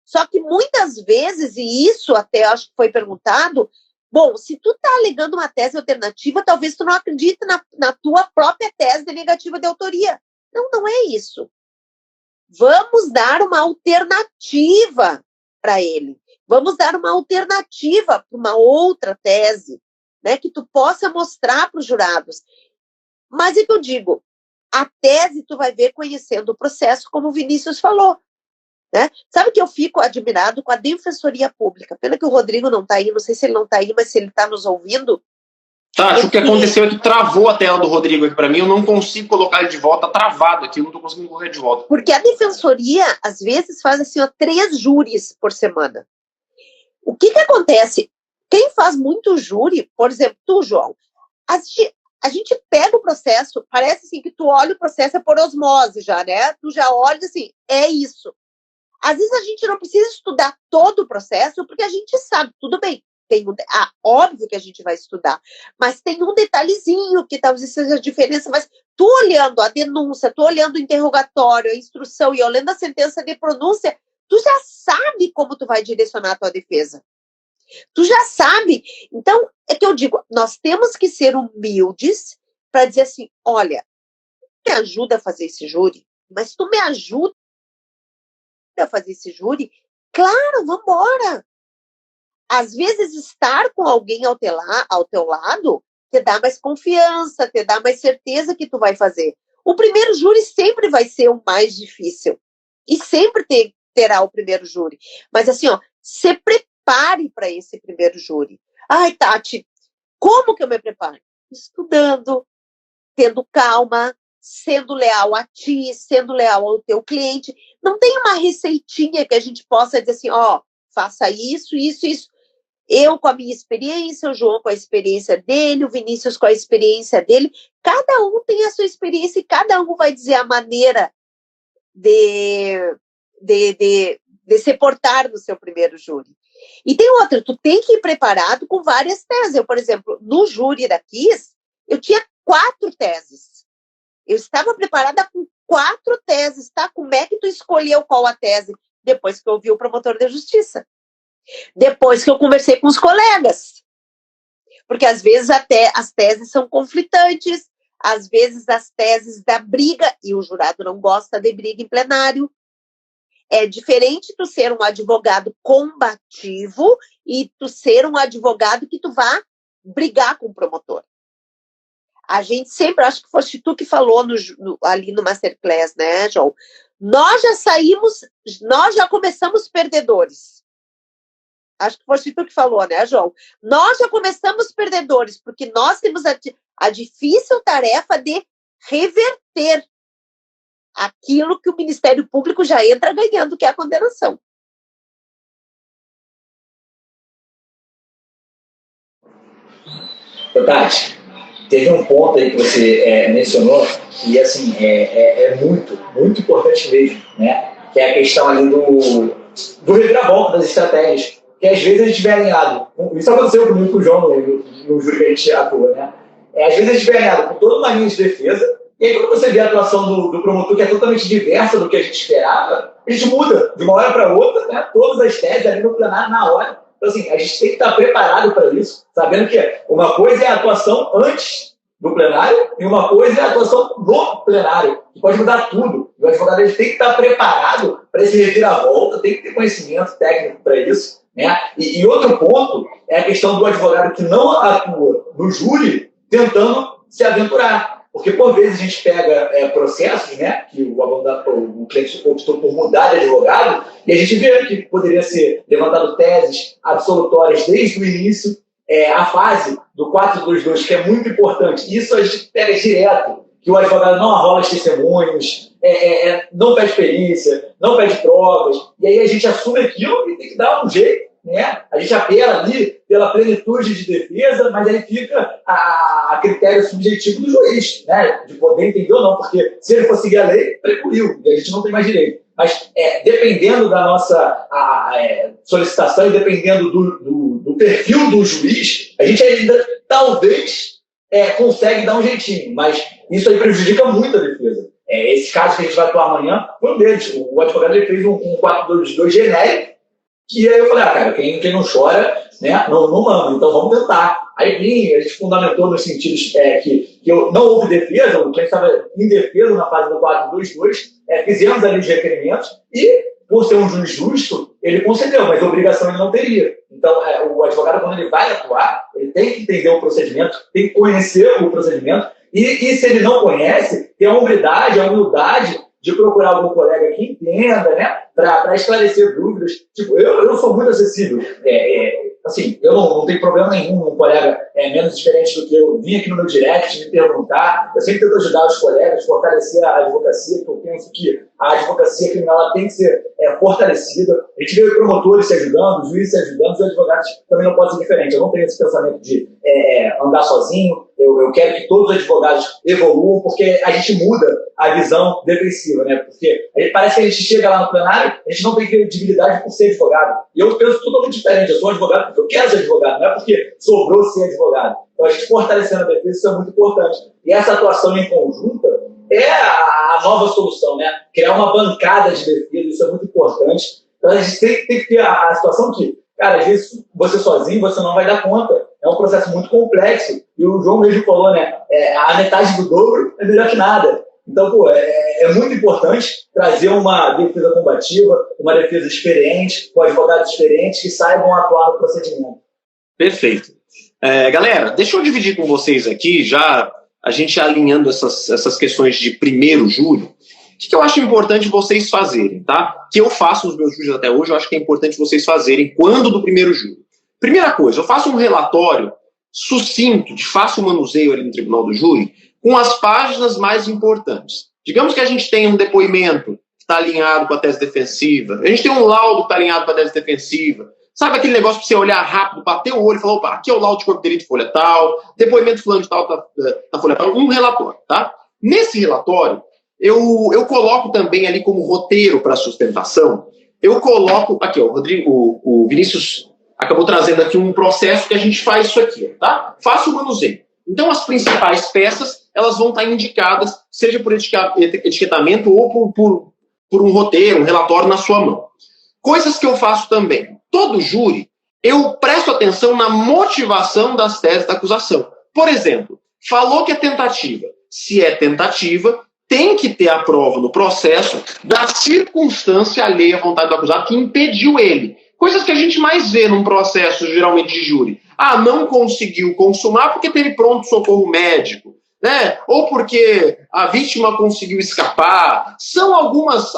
Só que muitas vezes, e isso até acho que foi perguntado, bom, se tu tá alegando uma tese alternativa, talvez tu não acredite na tua própria tese de negativa de autoria. Não, não é isso. Vamos dar uma alternativa para ele. Vamos dar uma alternativa para uma outra tese, né, que tu possa mostrar para os jurados. Mas é que eu digo, a tese tu vai ver conhecendo o processo, como o Vinícius falou. Né? Sabe que eu fico admirado com a Defensoria Pública. Pena que o Rodrigo não está aí, não sei se ele não está aí, mas se ele está nos ouvindo. Tati, o que aconteceu é que travou a tela do Rodrigo aqui para mim, eu não consigo colocar ele de volta, tá travado aqui, eu não estou conseguindo colocar ele de volta. Porque a Defensoria, às vezes, faz assim, 3 júris por semana. O que acontece? Quem faz muito júri, por exemplo, tu, João, a gente pega o processo, parece assim que tu olha o processo é por osmose já, né? Tu já olha assim, é isso. Às vezes a gente não precisa estudar todo o processo, porque a gente sabe, tudo bem. Óbvio que a gente vai estudar, mas tem um detalhezinho que talvez seja a diferença, mas tu olhando a denúncia, tu olhando o interrogatório, a instrução e olhando a sentença de pronúncia, tu já sabe como tu vai direcionar a tua defesa. Tu já sabe. Então, é que eu digo, nós temos que ser humildes para dizer assim, olha, me ajuda a fazer esse júri, mas tu me ajuda a fazer esse júri? Claro, vamos embora. Às vezes, estar com alguém ao teu lado te dá mais confiança, te dá mais certeza que tu vai fazer. O primeiro júri sempre vai ser o mais difícil. E sempre terá o primeiro júri. Mas assim, ó, se prepare para esse primeiro júri. Ai, Tati, como que eu me preparo? Estudando, tendo calma, sendo leal a ti, sendo leal ao teu cliente. Não tem uma receitinha que a gente possa dizer assim, ó, faça isso, isso, isso. Eu com a minha experiência, o João com a experiência dele, o Vinícius com a experiência dele. Cada um tem a sua experiência e cada um vai dizer a maneira de se portar no seu primeiro júri. E tem outra, tu tem que ir preparado com várias teses. Eu, por exemplo, no júri da KISS, eu tinha 4 teses. Eu estava preparada com 4 teses, tá? Como é que tu escolheu qual a tese? Depois que eu ouvi o promotor de justiça. Depois que eu conversei com os colegas. Porque às vezes até as teses são conflitantes, às vezes as teses da briga, e o jurado não gosta de briga em plenário. É diferente tu ser um advogado combativo e tu ser um advogado que tu vá brigar com o promotor. A gente sempre, acho que foste tu que falou ali no Masterclass, né, João? Nós já começamos perdedores. Acho que foste tu que falou, né, João? Nós já começamos perdedores, porque nós temos a difícil tarefa de reverter aquilo que o Ministério Público já entra ganhando, que é a condenação. Tati, teve um ponto aí que você mencionou que assim, é muito, muito importante mesmo, né? Que é a questão ali do reviravolta das estratégias. Que às vezes a gente vê alinhado. Isso aconteceu comigo com o João no júri que a gente atua, né? Às vezes a gente vê alinhado com toda uma linha de defesa, e aí quando você vê a atuação do promotor, que é totalmente diversa do que a gente esperava, a gente muda de uma hora para outra, né? Todas as teses ali no plenário na hora. Então, assim, a gente tem que estar preparado para isso, sabendo que uma coisa é a atuação antes do plenário e uma coisa é a atuação no plenário, que pode mudar tudo. E o advogado ele tem que estar preparado para esse reviravolta, tem que ter conhecimento técnico para isso, né? E outro ponto é a questão do advogado que não atua no júri tentando se aventurar. Porque, por vezes, a gente pega processos, né, que o cliente optou por mudar de advogado, e a gente vê que poderia ser levantado teses absolutórias desde o início, a fase do 422, que é muito importante. Isso a gente pega direto, que o advogado não arrola os testemunhos, não pede perícia, não pede provas, e aí a gente assume aquilo e tem que dar um jeito, né? A gente apela ali pela plenitude de defesa, mas aí fica a critério subjetivo do juiz, né? De poder entender ou não, porque se ele for seguir a lei, precluiu, e a gente não tem mais direito. Mas dependendo da nossa solicitação e dependendo do perfil do juiz, a gente ainda talvez consegue dar um jeitinho, mas isso aí prejudica muito a defesa. Esse caso que a gente vai atuar amanhã foi um deles. O advogado ele fez um 422 genérico, que aí eu falei, cara, quem não chora, né, não mama, então vamos tentar. Aí a gente fundamentou nos sentidos que não houve defesa, o cliente estava em defesa na fase do 4-2-2, fizemos ali os requerimentos e, por ser um juiz justo, ele concedeu, mas a obrigação ele não teria. Então, o advogado, quando ele vai atuar, ele tem que entender o procedimento, tem que conhecer o procedimento, e se ele não conhece, tem a humildade de procurar algum colega que entenda, né, para esclarecer dúvidas. Tipo, eu sou muito acessível. Assim, eu não tenho problema nenhum um colega menos experiente do que eu vir aqui no meu direct me perguntar. Eu sempre tento ajudar os colegas, fortalecer a advocacia, porque eu penso que a advocacia criminal ela tem que ser fortalecida. A gente vê os promotores se ajudando, os juízes se ajudando, os advogados também não podem ser diferentes. Eu não tenho esse pensamento de andar sozinho. Eu quero que todos os advogados evoluam, porque a gente muda a visão defensiva, né? Porque parece que a gente chega lá no plenário, a gente não tem credibilidade por ser advogado. E eu penso totalmente diferente. Eu sou advogado porque eu quero ser advogado, não é porque sobrou ser advogado. Então, a gente fortalecendo a defesa, isso é muito importante. E essa atuação em conjunta é a nova solução, né? Criar uma bancada de defesa, isso é muito importante. Então, a gente tem que ter a situação que, cara, às vezes você sozinho, você não vai dar conta. É um processo muito complexo. E o João mesmo falou, né? A metade do dobro é melhor que nada. Então, é muito importante trazer uma defesa combativa, uma defesa experiente, com advogados experientes que saibam atuar no procedimento. Perfeito. Galera, deixa eu dividir com vocês aqui, já a gente alinhando essas questões de primeiro júri, o que eu acho importante vocês fazerem, tá? Que eu faço nos meus júris até hoje, eu acho que é importante vocês fazerem quando do primeiro júri. Primeira coisa, eu faço um relatório sucinto, de fácil manuseio ali no tribunal do júri, com as páginas mais importantes. Digamos que a gente tem um depoimento que está alinhado com a tese defensiva, a gente tem um laudo que está alinhado com a tese defensiva. Sabe aquele negócio para você olhar rápido, bater o olho e falar, opa, aqui é o laudo de corpo de delito, folha tal, depoimento fulano de tal, da folha tal, um relatório, tá? Nesse relatório, eu coloco também ali como roteiro para sustentação, eu coloco, aqui ó, o Vinícius acabou trazendo aqui um processo que a gente faz isso aqui, tá? Faço o manuseio. Então, as principais peças, elas vão estar indicadas, seja por etiquetamento ou por um roteiro, um relatório na sua mão. Coisas que eu faço também. Todo júri, eu presto atenção na motivação das teses da acusação. Por exemplo, falou que é tentativa. Se é tentativa, tem que ter a prova no processo da circunstância alheia à vontade do acusado que impediu ele. Coisas que a gente mais vê num processo, geralmente, de júri. Não conseguiu consumar porque teve pronto-socorro médico, né? Ou porque a vítima conseguiu escapar. São algumas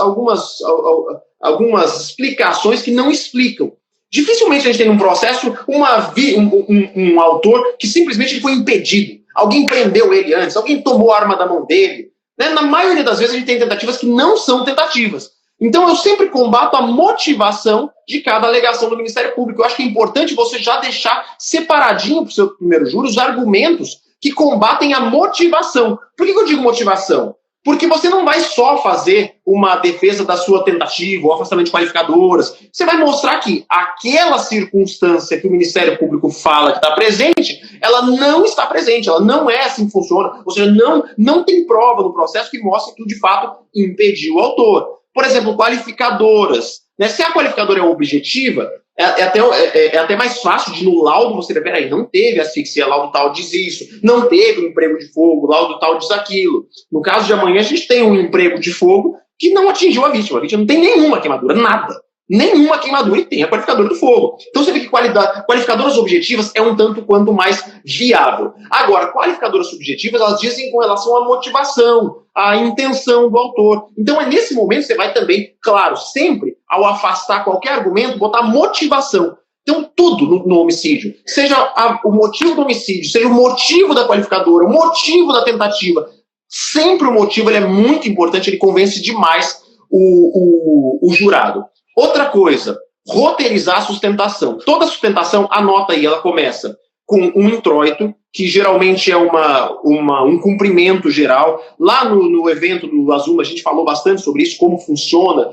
explicações que não explicam. Dificilmente a gente tem num processo um autor que simplesmente foi impedido. Alguém prendeu ele antes, alguém tomou a arma da mão dele. Né? Na maioria das vezes a gente tem tentativas que não são tentativas. Então eu sempre combato a motivação de cada alegação do Ministério Público. Eu acho que é importante você já deixar separadinho para o seu primeiro júri os argumentos que combatem a motivação. Por que eu digo motivação? Porque você não vai só fazer uma defesa da sua tentativa, ou afastamento de qualificadoras. Você vai mostrar que aquela circunstância que o Ministério Público fala que está presente, ela não está presente, ela não é assim que funciona. Ou seja, não tem prova no processo que mostre que, de fato, impediu o autor. Por exemplo, qualificadoras. Né? Se a qualificadora é objetiva, é até mais fácil de no laudo você ver, peraí, não teve asfixia, laudo tal diz isso, não teve um emprego de fogo, laudo tal diz aquilo. No caso de amanhã, a gente tem um emprego de fogo que não atingiu a vítima não tem nenhuma queimadura, nada. Nenhuma queimadura e tem a qualificadora do fogo. Então você vê que qualificadoras objetivas é um tanto quanto mais viável. Agora, qualificadoras subjetivas, elas dizem com relação à motivação, à intenção do autor. Então é nesse momento que você vai também, claro, sempre, ao afastar qualquer argumento, botar motivação. Então tudo no homicídio, seja o motivo do homicídio, seja o motivo da qualificadora, o motivo da tentativa, sempre o motivo ele é muito importante, ele convence demais o jurado. Outra coisa, roteirizar a sustentação. Toda sustentação, anota aí, ela começa com um introito, que geralmente é um cumprimento geral. Lá no evento do Azul, a gente falou bastante sobre isso, como funciona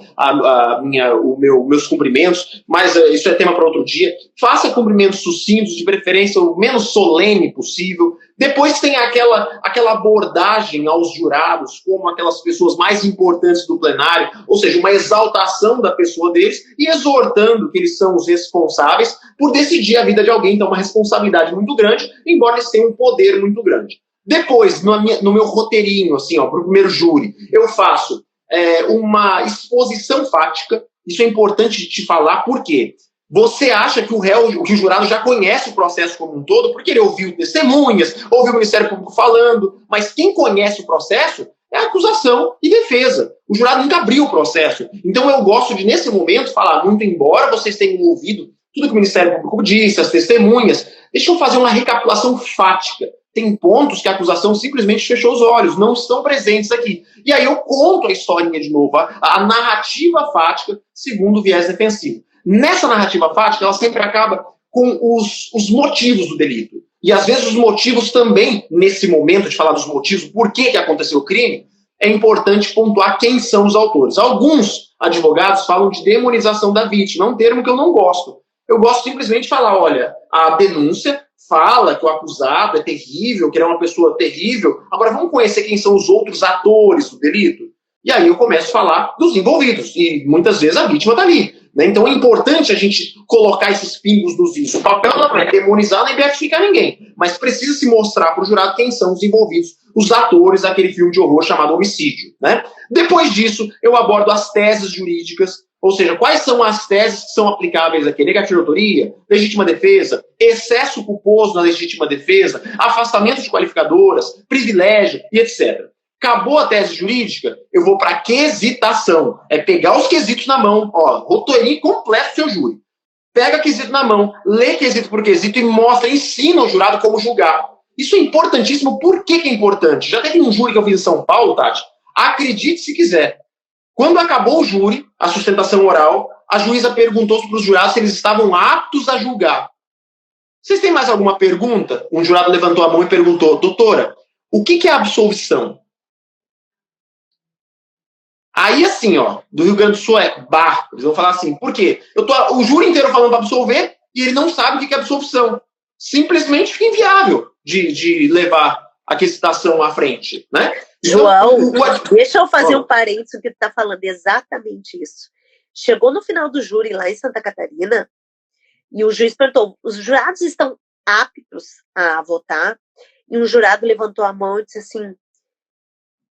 meus cumprimentos, mas isso é tema para outro dia. Faça cumprimentos sucintos, de preferência o menos solene possível, Depois tem aquela abordagem aos jurados como aquelas pessoas mais importantes do plenário, ou seja, uma exaltação da pessoa deles e exortando que eles são os responsáveis por decidir a vida de alguém. Então, uma responsabilidade muito grande, embora eles tenham um poder muito grande. Depois, no meu roteirinho, assim, para o primeiro júri, eu faço uma exposição fática. Isso é importante de te falar, por quê? Você acha que o jurado já conhece o processo como um todo, porque ele ouviu testemunhas, ouviu o Ministério Público falando, mas quem conhece o processo é a acusação e defesa. O jurado nunca abriu o processo. Então eu gosto de, nesse momento, falar, muito embora vocês tenham ouvido tudo que o Ministério Público disse, as testemunhas, deixa eu fazer uma recapitulação fática. Tem pontos que a acusação simplesmente fechou os olhos, não estão presentes aqui. E aí eu conto a historinha de novo, a narrativa fática segundo o viés defensivo. Nessa narrativa fática, ela sempre acaba com os motivos do delito. E às vezes os motivos também, nesse momento de falar dos motivos, por que aconteceu o crime, é importante pontuar quem são os autores. Alguns advogados falam de demonização da vítima, é um termo que eu não gosto. Eu gosto simplesmente de falar, olha, a denúncia fala que o acusado é terrível, que ele é uma pessoa terrível, agora vamos conhecer quem são os outros atores do delito. E aí eu começo a falar dos envolvidos, e muitas vezes a vítima está ali. Né? Então é importante a gente colocar esses pingos nos is. O papel não é demonizar nem beatificar ninguém, mas precisa se mostrar para o jurado quem são os envolvidos, os atores daquele filme de horror chamado Homicídio. Né? Depois disso, eu abordo as teses jurídicas, ou seja, quais são as teses que são aplicáveis aqui? Negativa de autoria, legítima defesa, excesso culposo na legítima defesa, afastamento de qualificadoras, privilégio e etc. Acabou a tese jurídica, eu vou para quesitação. É pegar os quesitos na mão, roteirinho completo do seu júri. Pega quesito na mão, lê quesito por quesito e ensina o jurado como julgar. Isso é importantíssimo. Por que é importante? Já teve um júri que eu fiz em São Paulo, Tati? Acredite se quiser. Quando acabou o júri, a sustentação oral, a juíza perguntou para os jurados se eles estavam aptos a julgar. Vocês têm mais alguma pergunta? Um jurado levantou a mão e perguntou, doutora, o que é absolvição? Aí, assim, do Rio Grande do Sul eles vão falar assim, por quê? O júri inteiro falando para absolver e ele não sabe o que é absolvição. Simplesmente fica inviável de levar a quesitação à frente, né? João, deixa eu fazer um parênteses, que tu está falando exatamente isso. Chegou no final do júri lá em Santa Catarina e o juiz perguntou, os jurados estão aptos a votar? E um jurado levantou a mão e disse assim,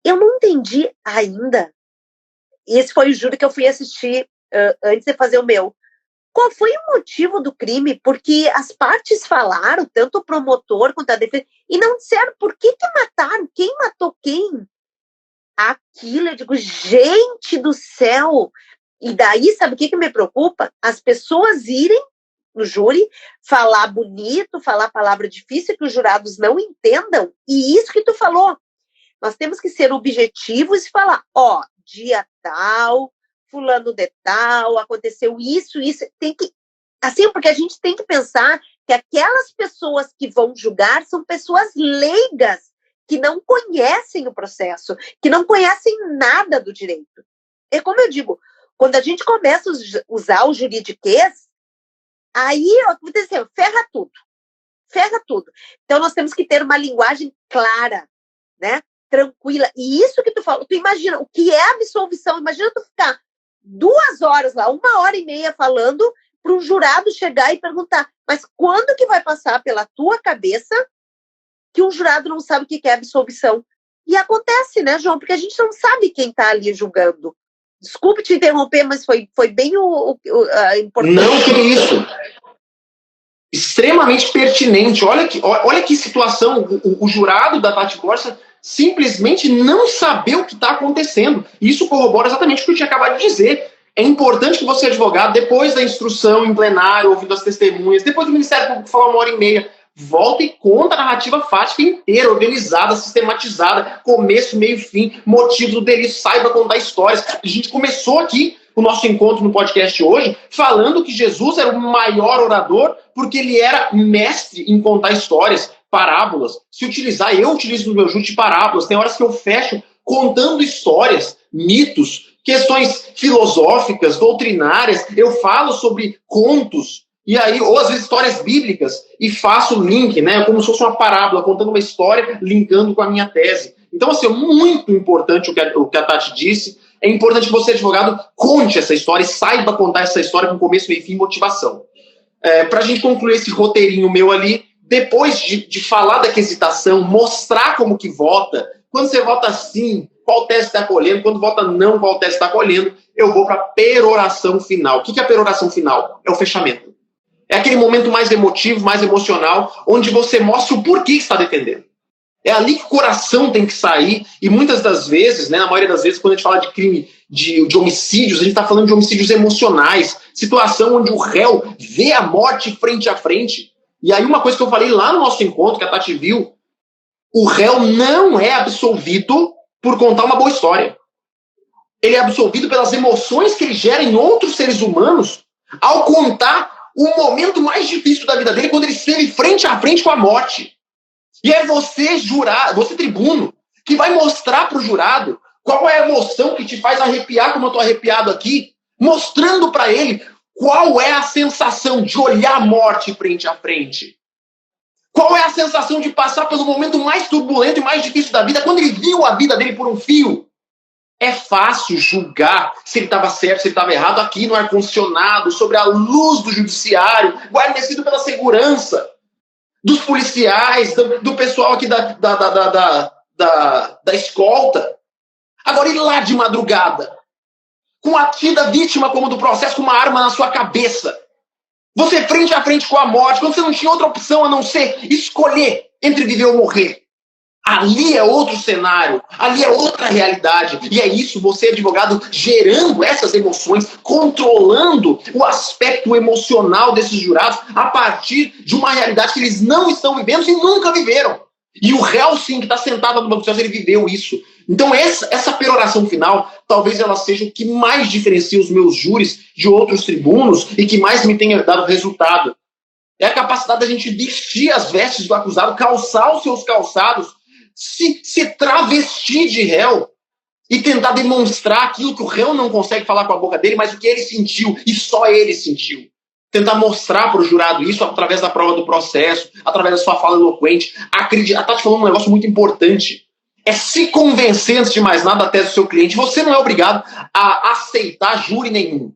eu não entendi ainda. E esse foi o júri que eu fui assistir antes de fazer o meu. Qual foi o motivo do crime? Porque as partes falaram, tanto o promotor quanto a defesa, e não disseram por que mataram, quem matou quem. Aquilo, eu digo, gente do céu. E daí, sabe o que me preocupa? As pessoas irem no júri, falar bonito, falar palavra difícil que os jurados não entendam. E isso que tu falou. Nós temos que ser objetivos e falar, dia tal, fulano de tal, aconteceu isso, tem que, assim, porque a gente tem que pensar que aquelas pessoas que vão julgar são pessoas leigas, que não conhecem o processo, que não conhecem nada do direito. É como eu digo, quando a gente começa a usar o juridiquês, aí, vou dizer, ferra tudo. Então, nós temos que ter uma linguagem clara, né? Tranquila. E isso que tu falou, tu imagina, o que é absolvição? Imagina tu ficar 2 horas lá, 1h30 falando para um jurado chegar e perguntar, mas quando que vai passar pela tua cabeça que um jurado não sabe o que é absolvição? E acontece, né, João? Porque a gente não sabe quem está ali julgando. Desculpe te interromper, mas foi bem a importante. Não, que isso. Extremamente pertinente. Olha que situação. O jurado da Tati Borsa simplesmente não saber o que está acontecendo. Isso corrobora exatamente o que eu tinha acabado de dizer. É importante que você, advogado, depois da instrução em plenário, ouvindo as testemunhas, depois do Ministério Público falar 1h30, volta e conta a narrativa fática inteira, organizada, sistematizada, começo, meio, fim, motivo do delito, saiba contar histórias. A gente começou aqui o nosso encontro no podcast hoje falando que Jesus era o maior orador porque ele era mestre em contar histórias, parábolas. Eu utilizo no meu júri de parábolas. Tem horas que eu fecho contando histórias, mitos, questões filosóficas, doutrinárias. Eu falo sobre contos E aí, ou às vezes histórias bíblicas, e faço o link, né? Como se fosse uma parábola, contando uma história, linkando com a minha tese. Então, assim, é muito importante o que a Tati disse. É importante que você, advogado, conte essa história e saiba contar essa história com começo, meio, fim e motivação. Para a gente concluir esse roteirinho meu ali, depois de falar da quesitação, mostrar como que vota, quando você vota sim, qual tese está colhendo, quando vota não, qual tese está colhendo, eu vou para a peroração final. O que é a peroração final? É o fechamento. É aquele momento mais emotivo, mais emocional, onde você mostra o porquê que está defendendo. É ali que o coração tem que sair, e muitas das vezes, né, na maioria das vezes, quando a gente fala de crime, de homicídios, a gente está falando de homicídios emocionais, situação onde o réu vê a morte frente a frente. E aí uma coisa que eu falei lá no nosso encontro, que a Tati viu, o réu não é absolvido por contar uma boa história. Ele é absolvido pelas emoções que ele gera em outros seres humanos ao contar o momento mais difícil da vida dele, quando ele esteve frente a frente com a morte. E é você, você tribuno, que vai mostrar para o jurado qual é a emoção que te faz arrepiar, como eu estou arrepiado aqui, mostrando para ele qual é a sensação de olhar a morte frente a frente. Qual é a sensação de passar pelo momento mais turbulento e mais difícil da vida, quando ele viu a vida dele por um fio. É fácil julgar se ele estava certo, se ele estava errado, aqui no ar-condicionado, sobre a luz do judiciário, guarnecido pela segurança dos policiais, do pessoal aqui da escolta. Agora, ir lá de madrugada, com a tida vítima como do processo, com uma arma na sua cabeça. Você frente a frente com a morte, quando você não tinha outra opção a não ser escolher entre viver ou morrer. Ali é outro cenário, ali é outra realidade. E é isso, você, advogado, gerando essas emoções, controlando o aspecto emocional desses jurados a partir de uma realidade que eles não estão vivendo e nunca viveram. E o réu, sim, que está sentado no banco de ele viveu isso. Então essa peroração final, talvez ela seja o que mais diferencia os meus júris de outros tribunos e que mais me tenha dado resultado. É a capacidade da gente vestir as vestes do acusado, calçar os seus calçados, se travestir de réu e tentar demonstrar aquilo que o réu não consegue falar com a boca dele, mas o que ele sentiu, e só ele sentiu. Tentar mostrar para o jurado isso através da prova do processo, através da sua fala eloquente. A Tati falou um negócio muito importante. É se convencer, antes de mais nada, da tese do seu cliente. Você não é obrigado a aceitar júri nenhum.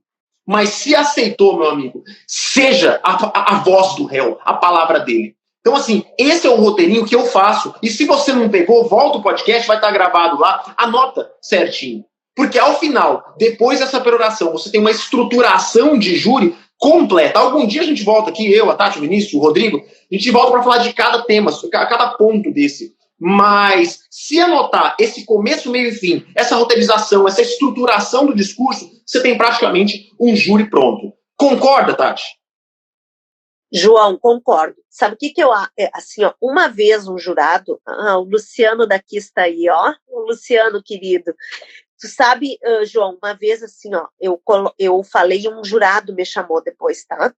Mas se aceitou, meu amigo, seja a voz do réu, a palavra dele. Então, assim, esse é o roteirinho que eu faço. E se você não pegou, volta o podcast, vai estar gravado lá, anota certinho. Porque ao final, depois dessa peroração, você tem uma estruturação de júri completa. Algum dia a gente volta aqui, eu, a Tati, o Vinícius, o Rodrigo, a gente volta para falar de cada tema, cada ponto desse. Mas se anotar esse começo, meio e fim, essa roteirização, essa estruturação do discurso, você tem praticamente um júri pronto. Concorda, Tati? João, concordo. Sabe o que eu... Assim, ó, uma vez um jurado... o Luciano daqui está aí, ó. O Luciano, querido. Tu sabe, João, uma vez assim, ó, eu falei, um jurado me chamou depois, tá?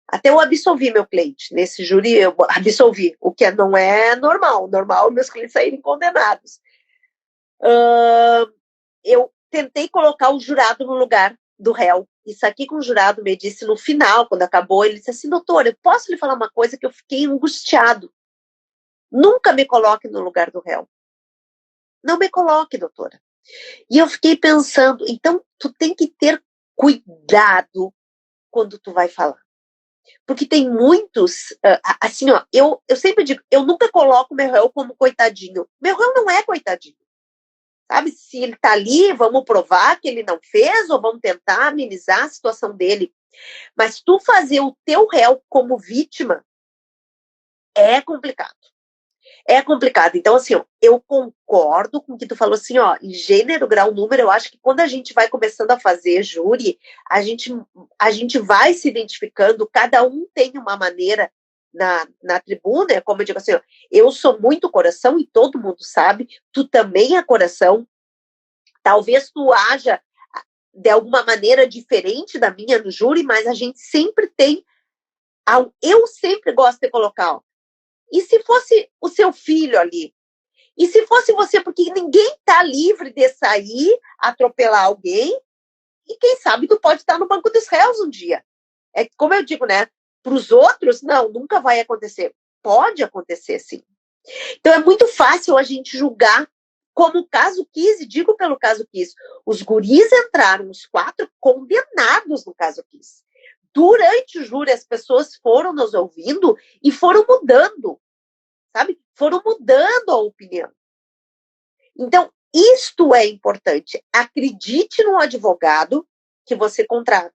Até eu absolvi meu cliente. Nesse júri, eu absolvi. O que não é normal. Normal, meus clientes saírem condenados. Eu tentei colocar o jurado no lugar do réu. Isso aqui que um jurado me disse no final, quando acabou, ele disse assim, doutor, eu posso lhe falar uma coisa que eu fiquei angustiado. Nunca me coloque no lugar do réu. Não me coloque, doutora. E eu fiquei pensando, então tu tem que ter cuidado quando tu vai falar. Porque tem muitos, assim, ó, eu sempre digo, eu nunca coloco meu réu como coitadinho. Meu réu não é coitadinho. Sabe, se ele tá ali, vamos provar que ele não fez ou vamos tentar amenizar a situação dele. Mas tu fazer o teu réu como vítima é complicado. É complicado. Então, assim, ó, eu concordo com o que tu falou, assim, ó, em gênero, grau, número, eu acho que quando a gente vai começando a fazer júri, a gente vai se identificando, cada um tem uma maneira na tribuna, como eu digo assim, ó, eu sou muito coração e todo mundo sabe, tu também é coração, talvez tu haja de alguma maneira diferente da minha no júri, mas a gente sempre tem, eu sempre gosto de colocar, ó, e se fosse o seu filho ali? E se fosse você? Porque ninguém está livre de sair, atropelar alguém, e quem sabe tu pode estar no banco dos réus um dia. É como eu digo, né? Para os outros, não, nunca vai acontecer. Pode acontecer, sim. Então, é muito fácil a gente julgar como o caso Kiss, digo pelo caso Kiss. Os guris entraram, os 4 condenados no caso Kiss. Durante o júri, as pessoas foram nos ouvindo e foram mudando, sabe? Foram mudando a opinião. Então, isto é importante. Acredite no advogado que você contrata.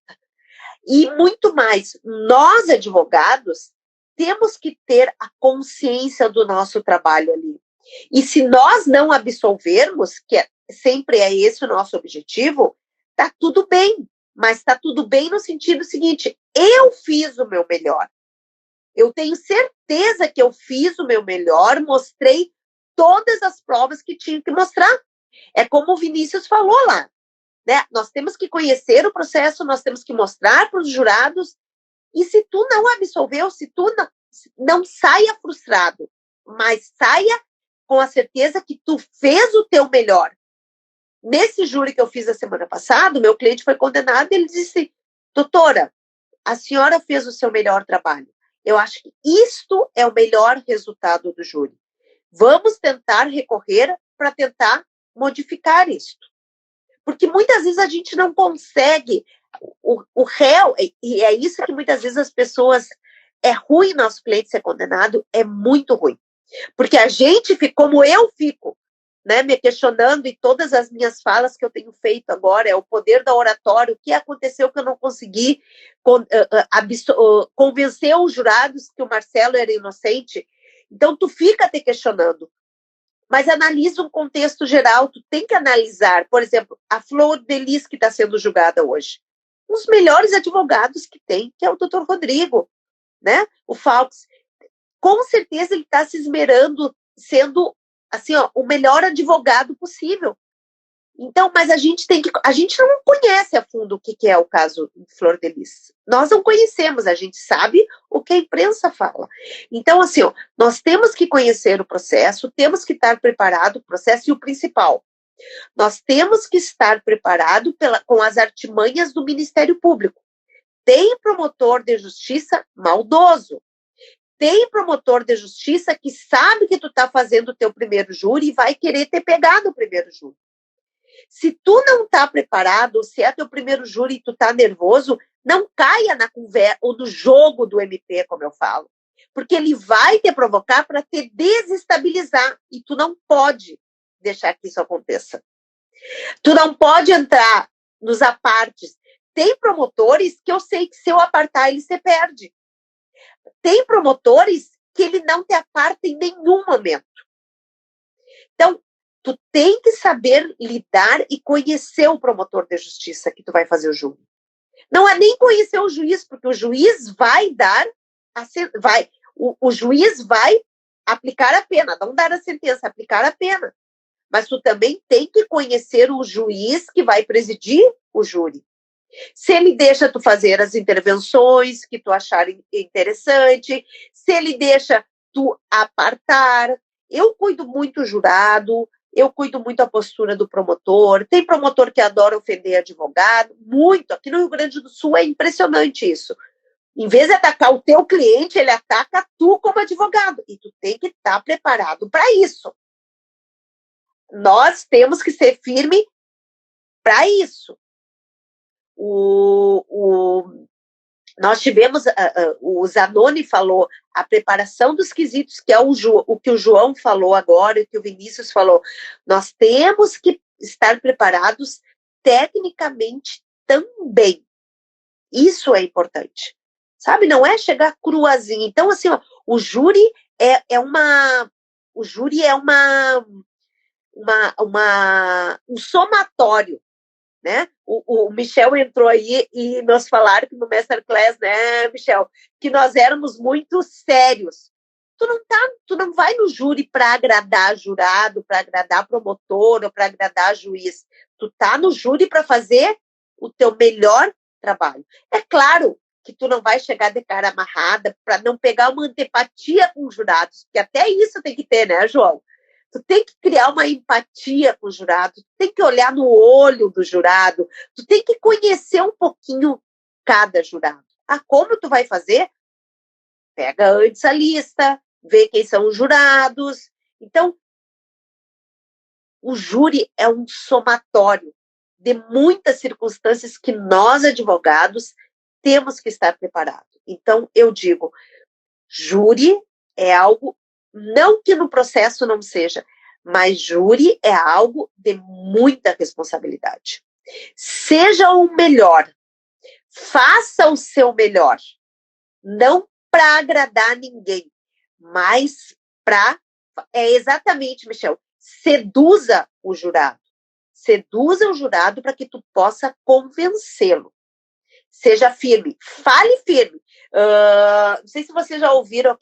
E muito mais, nós, advogados, temos que ter a consciência do nosso trabalho ali. E se nós não absolvermos, sempre é esse o nosso objetivo, tá tudo bem. Mas tá tudo bem no sentido seguinte, eu fiz o meu melhor. Eu tenho certeza que eu fiz o meu melhor, mostrei todas as provas que tinha que mostrar. É como o Vinícius falou lá, né? Nós temos que conhecer o processo, nós temos que mostrar para os jurados, e se tu não absolveu, se tu não saia frustrado, mas saia com a certeza que tu fez o teu melhor. Nesse júri que eu fiz a semana passada, o meu cliente foi condenado e ele disse, doutora, a senhora fez o seu melhor trabalho. Eu acho que isto é o melhor resultado do júri. Vamos tentar recorrer para tentar modificar isto. Porque muitas vezes a gente não consegue, o réu, e é isso que muitas vezes as pessoas, é ruim nosso cliente ser condenado, é muito ruim. Porque a gente fica, como eu fico, né, me questionando, e todas as minhas falas que eu tenho feito agora, é o poder da oratória, o que aconteceu que eu não consegui convencer os jurados que o Marcelo era inocente. Então, tu fica te questionando. Mas analisa um contexto geral, tu tem que analisar, por exemplo, a Flor de Lis que está sendo julgada hoje. Um dos melhores advogados que tem, que é o Dr. Rodrigo, né? O Fawkes. Com certeza ele está se esmerando, sendo assim, ó, o melhor advogado possível. Então, mas a gente não conhece a fundo o que é o caso Flor de Lis. Nós não conhecemos, a gente sabe o que a imprensa fala. Então, assim, ó, nós temos que conhecer o processo, temos que estar preparado, o processo e o principal. Nós temos que estar preparado com as artimanhas do Ministério Público. Tem promotor de justiça maldoso. Tem promotor de justiça que sabe que tu tá fazendo o teu primeiro júri e vai querer te pegar no primeiro júri. Se tu não tá preparado, se é teu primeiro júri e tu tá nervoso, não caia na conversa ou no jogo do MP, como eu falo. Porque ele vai te provocar para te desestabilizar e tu não pode deixar que isso aconteça. Tu não pode entrar nos apartes. Tem promotores que eu sei que se eu apartar, ele se perde. Tem promotores que ele não te aparta em nenhum momento. Então, tu tem que saber lidar e conhecer o promotor de justiça que tu vai fazer o júri. Não é nem conhecer o juiz, porque o juiz vai dar, o juiz vai aplicar a pena, não dar a sentença, aplicar a pena. Mas tu também tem que conhecer o juiz que vai presidir o júri. Se ele deixa tu fazer as intervenções que tu achar interessante, se ele deixa tu apartar. Eu cuido muito do jurado, eu cuido muito da postura do promotor. Tem promotor que adora ofender advogado, muito. Aqui no Rio Grande do Sul é impressionante isso. Em vez de atacar o teu cliente, ele ataca tu como advogado. E tu tem que estar preparado para isso. Nós temos que ser firme para isso. Nós tivemos, o Zanoni falou, a preparação dos quesitos, que é o que o João falou agora, o que o Vinícius falou. Nós temos que estar preparados tecnicamente também. Isso é importante. Sabe, não é chegar cruazinho. Então, assim, ó, o júri é um somatório. Né? O Michel entrou aí e nos falaram que no Masterclass, né, Michel, que nós éramos muito sérios. Tu não vai no júri para agradar jurado, para agradar promotor ou para agradar juiz. Tu tá no júri para fazer o teu melhor trabalho. É claro que tu não vai chegar de cara amarrada para não pegar uma antipatia com os jurados, porque até isso tem que ter, né, João? Tu tem que criar uma empatia com o jurado, tu tem que olhar no olho do jurado, tu tem que conhecer um pouquinho cada jurado. Como tu vai fazer? pega antes a lista, vê quem são os jurados. Então, o júri é um somatório de muitas circunstâncias que nós, advogados, temos que estar preparados. Então, eu digo, júri é algo, não que no processo não seja, mas júri é algo de muita responsabilidade. Seja o melhor, faça o seu melhor, não para agradar ninguém, mas para, exatamente, Michel, seduza o jurado. Seduza o jurado para que tu possa convencê-lo. Seja firme, fale firme. Não sei se vocês já ouviram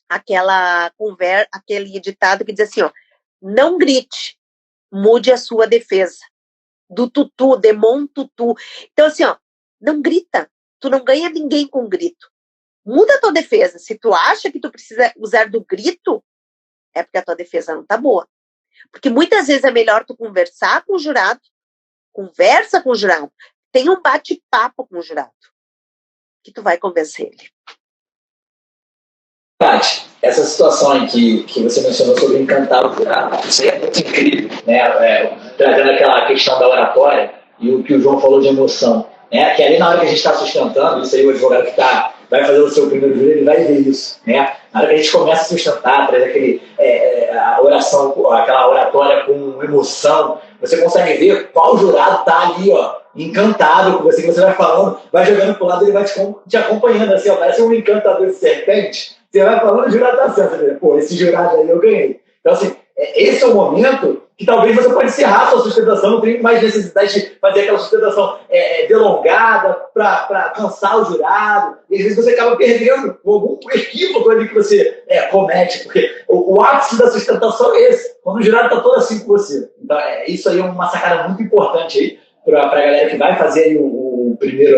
aquele ditado que diz assim, ó, não grite, mude a sua defesa. Do tutu, demon tutu. Então, assim, ó, não grita. Tu não ganha ninguém com grito. Muda a tua defesa. Se tu acha que tu precisa usar do grito, é porque a tua defesa não tá boa. Porque muitas vezes é melhor tu conversar com o jurado, conversa com o jurado, tem um bate-papo com o jurado, que tu vai convencer ele. Tati, essa situação aí que você mencionou sobre encantar o jurado, isso aí é muito incrível, né? Trazendo aquela questão da oratória e o que o João falou de emoção, né? Que ali na hora que a gente está sustentando, isso aí o advogado que vai fazer o seu primeiro júri, ele vai ver isso, né? Na hora que a gente começa a sustentar, traz a oração, aquela oratória com emoção, você consegue ver qual jurado está ali, ó, encantado com você, que você vai falando, vai jogando pro lado, ele vai te acompanhando, assim, ó, parece um encantador de serpente. Você vai falando, o jurado tá certo. Pô, esse jurado aí eu ganhei. Então, assim, esse é o momento que talvez você pode encerrar a sua sustentação, não tem mais necessidade de fazer aquela sustentação delongada para cansar o jurado. E às vezes você acaba perdendo algum equívoco ali que você comete, porque o ápice da sustentação é esse, quando o jurado está todo assim com você. Então, isso aí é uma sacada muito importante aí para a galera que vai fazer aí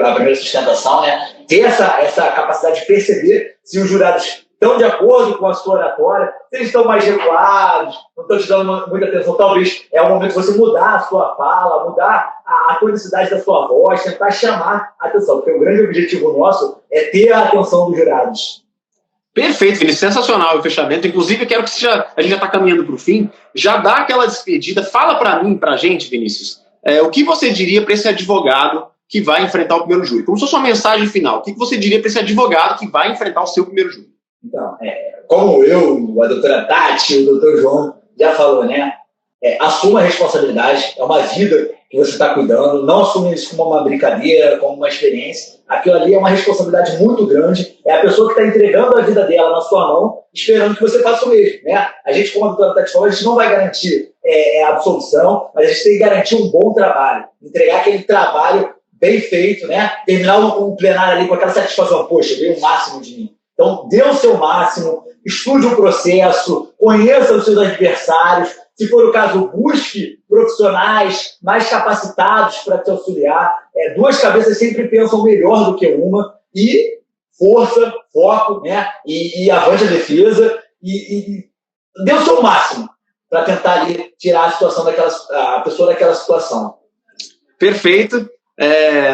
a primeira sustentação, né? Ter essa capacidade de perceber se os jurados estão de acordo com a sua oratória, se eles estão mais recuados, não estão te dando muita atenção, talvez é o momento de você mudar a sua fala, mudar a tonicidade da sua voz, tentar chamar a atenção, porque o grande objetivo nosso é ter a atenção dos jurados. Perfeito, Vinícius, sensacional o fechamento. Inclusive, eu quero que a gente já está caminhando para o fim, já dá aquela despedida. Fala para mim, para a gente, Vinícius, o que você diria para esse advogado que vai enfrentar o primeiro júri? Como se fosse uma mensagem final, o que você diria para esse advogado que vai enfrentar o seu primeiro júri? Então, como a doutora Tati, o doutor João já falou, né? Assuma a responsabilidade, é uma vida que você está cuidando, não assume isso como uma brincadeira, como uma experiência. Aquilo ali é uma responsabilidade muito grande, é a pessoa que está entregando a vida dela na sua mão, esperando que você faça o mesmo, né? A gente, como a doutora Tati falou, a gente não vai garantir a absolvição, mas a gente tem que garantir um bom trabalho, entregar aquele trabalho bem feito, né? Terminar um plenário ali com aquela satisfação, poxa, dei o máximo de mim. Então, dê o seu máximo, estude o processo, conheça os seus adversários. Se for o caso, busque profissionais mais capacitados para te auxiliar. Duas cabeças sempre pensam melhor do que uma. E força, foco, né? E avante a defesa. E dê o seu máximo para tentar ali tirar a pessoa daquela situação. Perfeito.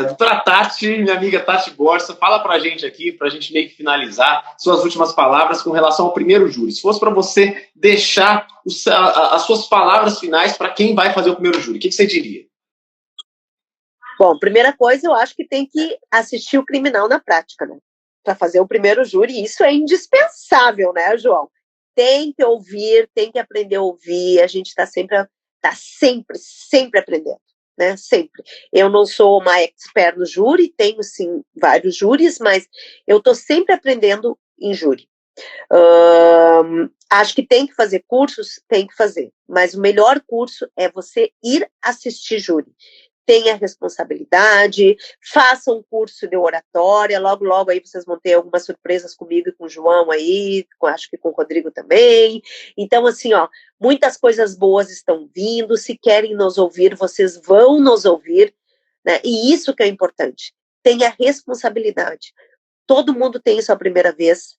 Doutora Tati, minha amiga Tati Borsa, fala pra gente aqui, pra gente meio que finalizar, suas últimas palavras com relação ao primeiro júri. Se fosse para você deixar as suas palavras finais para quem vai fazer o primeiro júri, o que você diria? Bom, primeira coisa, eu acho que tem que assistir o criminal na prática, né? Para fazer o primeiro júri, isso é indispensável, né, João? Tem que ouvir, tem que aprender a ouvir, a gente está sempre aprendendo. Né, sempre. Eu não sou uma expert no júri, tenho sim vários júris, mas eu estou sempre aprendendo em júri. Acho que tem que fazer cursos, tem que fazer, mas o melhor curso é você ir assistir júri. Tenha responsabilidade, faça um curso de oratória, logo aí vocês vão ter algumas surpresas comigo e com o João aí, acho que com o Rodrigo também. Então, assim, ó, muitas coisas boas estão vindo, se querem nos ouvir, vocês vão nos ouvir, né? E isso que é importante, tenha responsabilidade. Todo mundo tem sua primeira vez,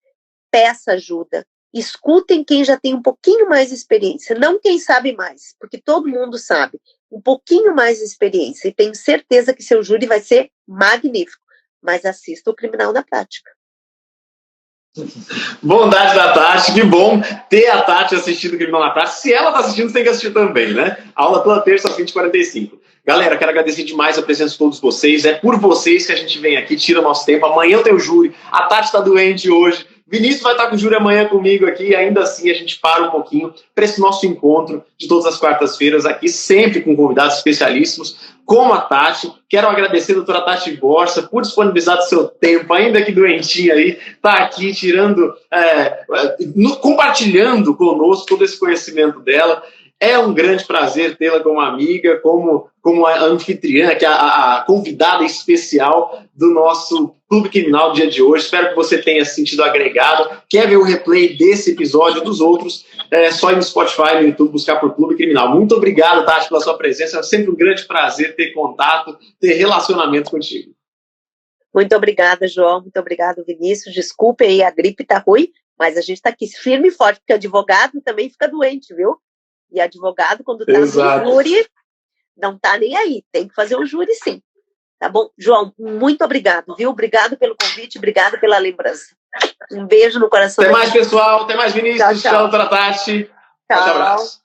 peça ajuda, escutem quem já tem um pouquinho mais de experiência, não quem sabe mais, porque todo mundo sabe, um pouquinho mais de experiência, e tenho certeza que seu júri vai ser magnífico, mas assista o criminal na prática. Bondade da Tati, que bom ter a Tati assistindo Criminal na Prática. Se ela está assistindo, você tem que assistir também, né? Aula toda terça, 20h45. Galera, quero agradecer demais a presença de todos vocês. É por vocês que a gente vem aqui, tira nosso tempo. Amanhã eu tenho júri, a Tati está doente hoje. Vinícius vai estar com o júri amanhã comigo aqui. Ainda assim, a gente para um pouquinho para esse nosso encontro de todas as quartas-feiras aqui, sempre com convidados especialíssimos, como a Tati. Quero agradecer a doutora Tati Borsa por disponibilizar do seu tempo, ainda que doentinha aí, tá aqui tirando, compartilhando conosco todo esse conhecimento dela. É um grande prazer tê-la como amiga, como a anfitriã, que é a convidada especial do nosso Clube Criminal do dia de hoje. Espero que você tenha se sentido agregado. Quer ver o replay desse episódio e dos outros? É só ir no Spotify, no YouTube, buscar por Clube Criminal. Muito obrigado, Tati, pela sua presença. É sempre um grande prazer ter contato, ter relacionamento contigo. Muito obrigada, João. Muito obrigado, Vinícius. Desculpe aí, a gripe tá ruim, mas a gente tá aqui firme e forte, porque advogado também fica doente, viu? E advogado, quando tá no júri, não tá nem aí. Tem que fazer o júri, sim. Tá bom? João, muito obrigado, viu? Obrigado pelo convite, obrigado pela lembrança. Um beijo no coração. Até mais, pessoal. Até mais, Vinícius. Tchau, doutora Tati. Tchau. Abraço.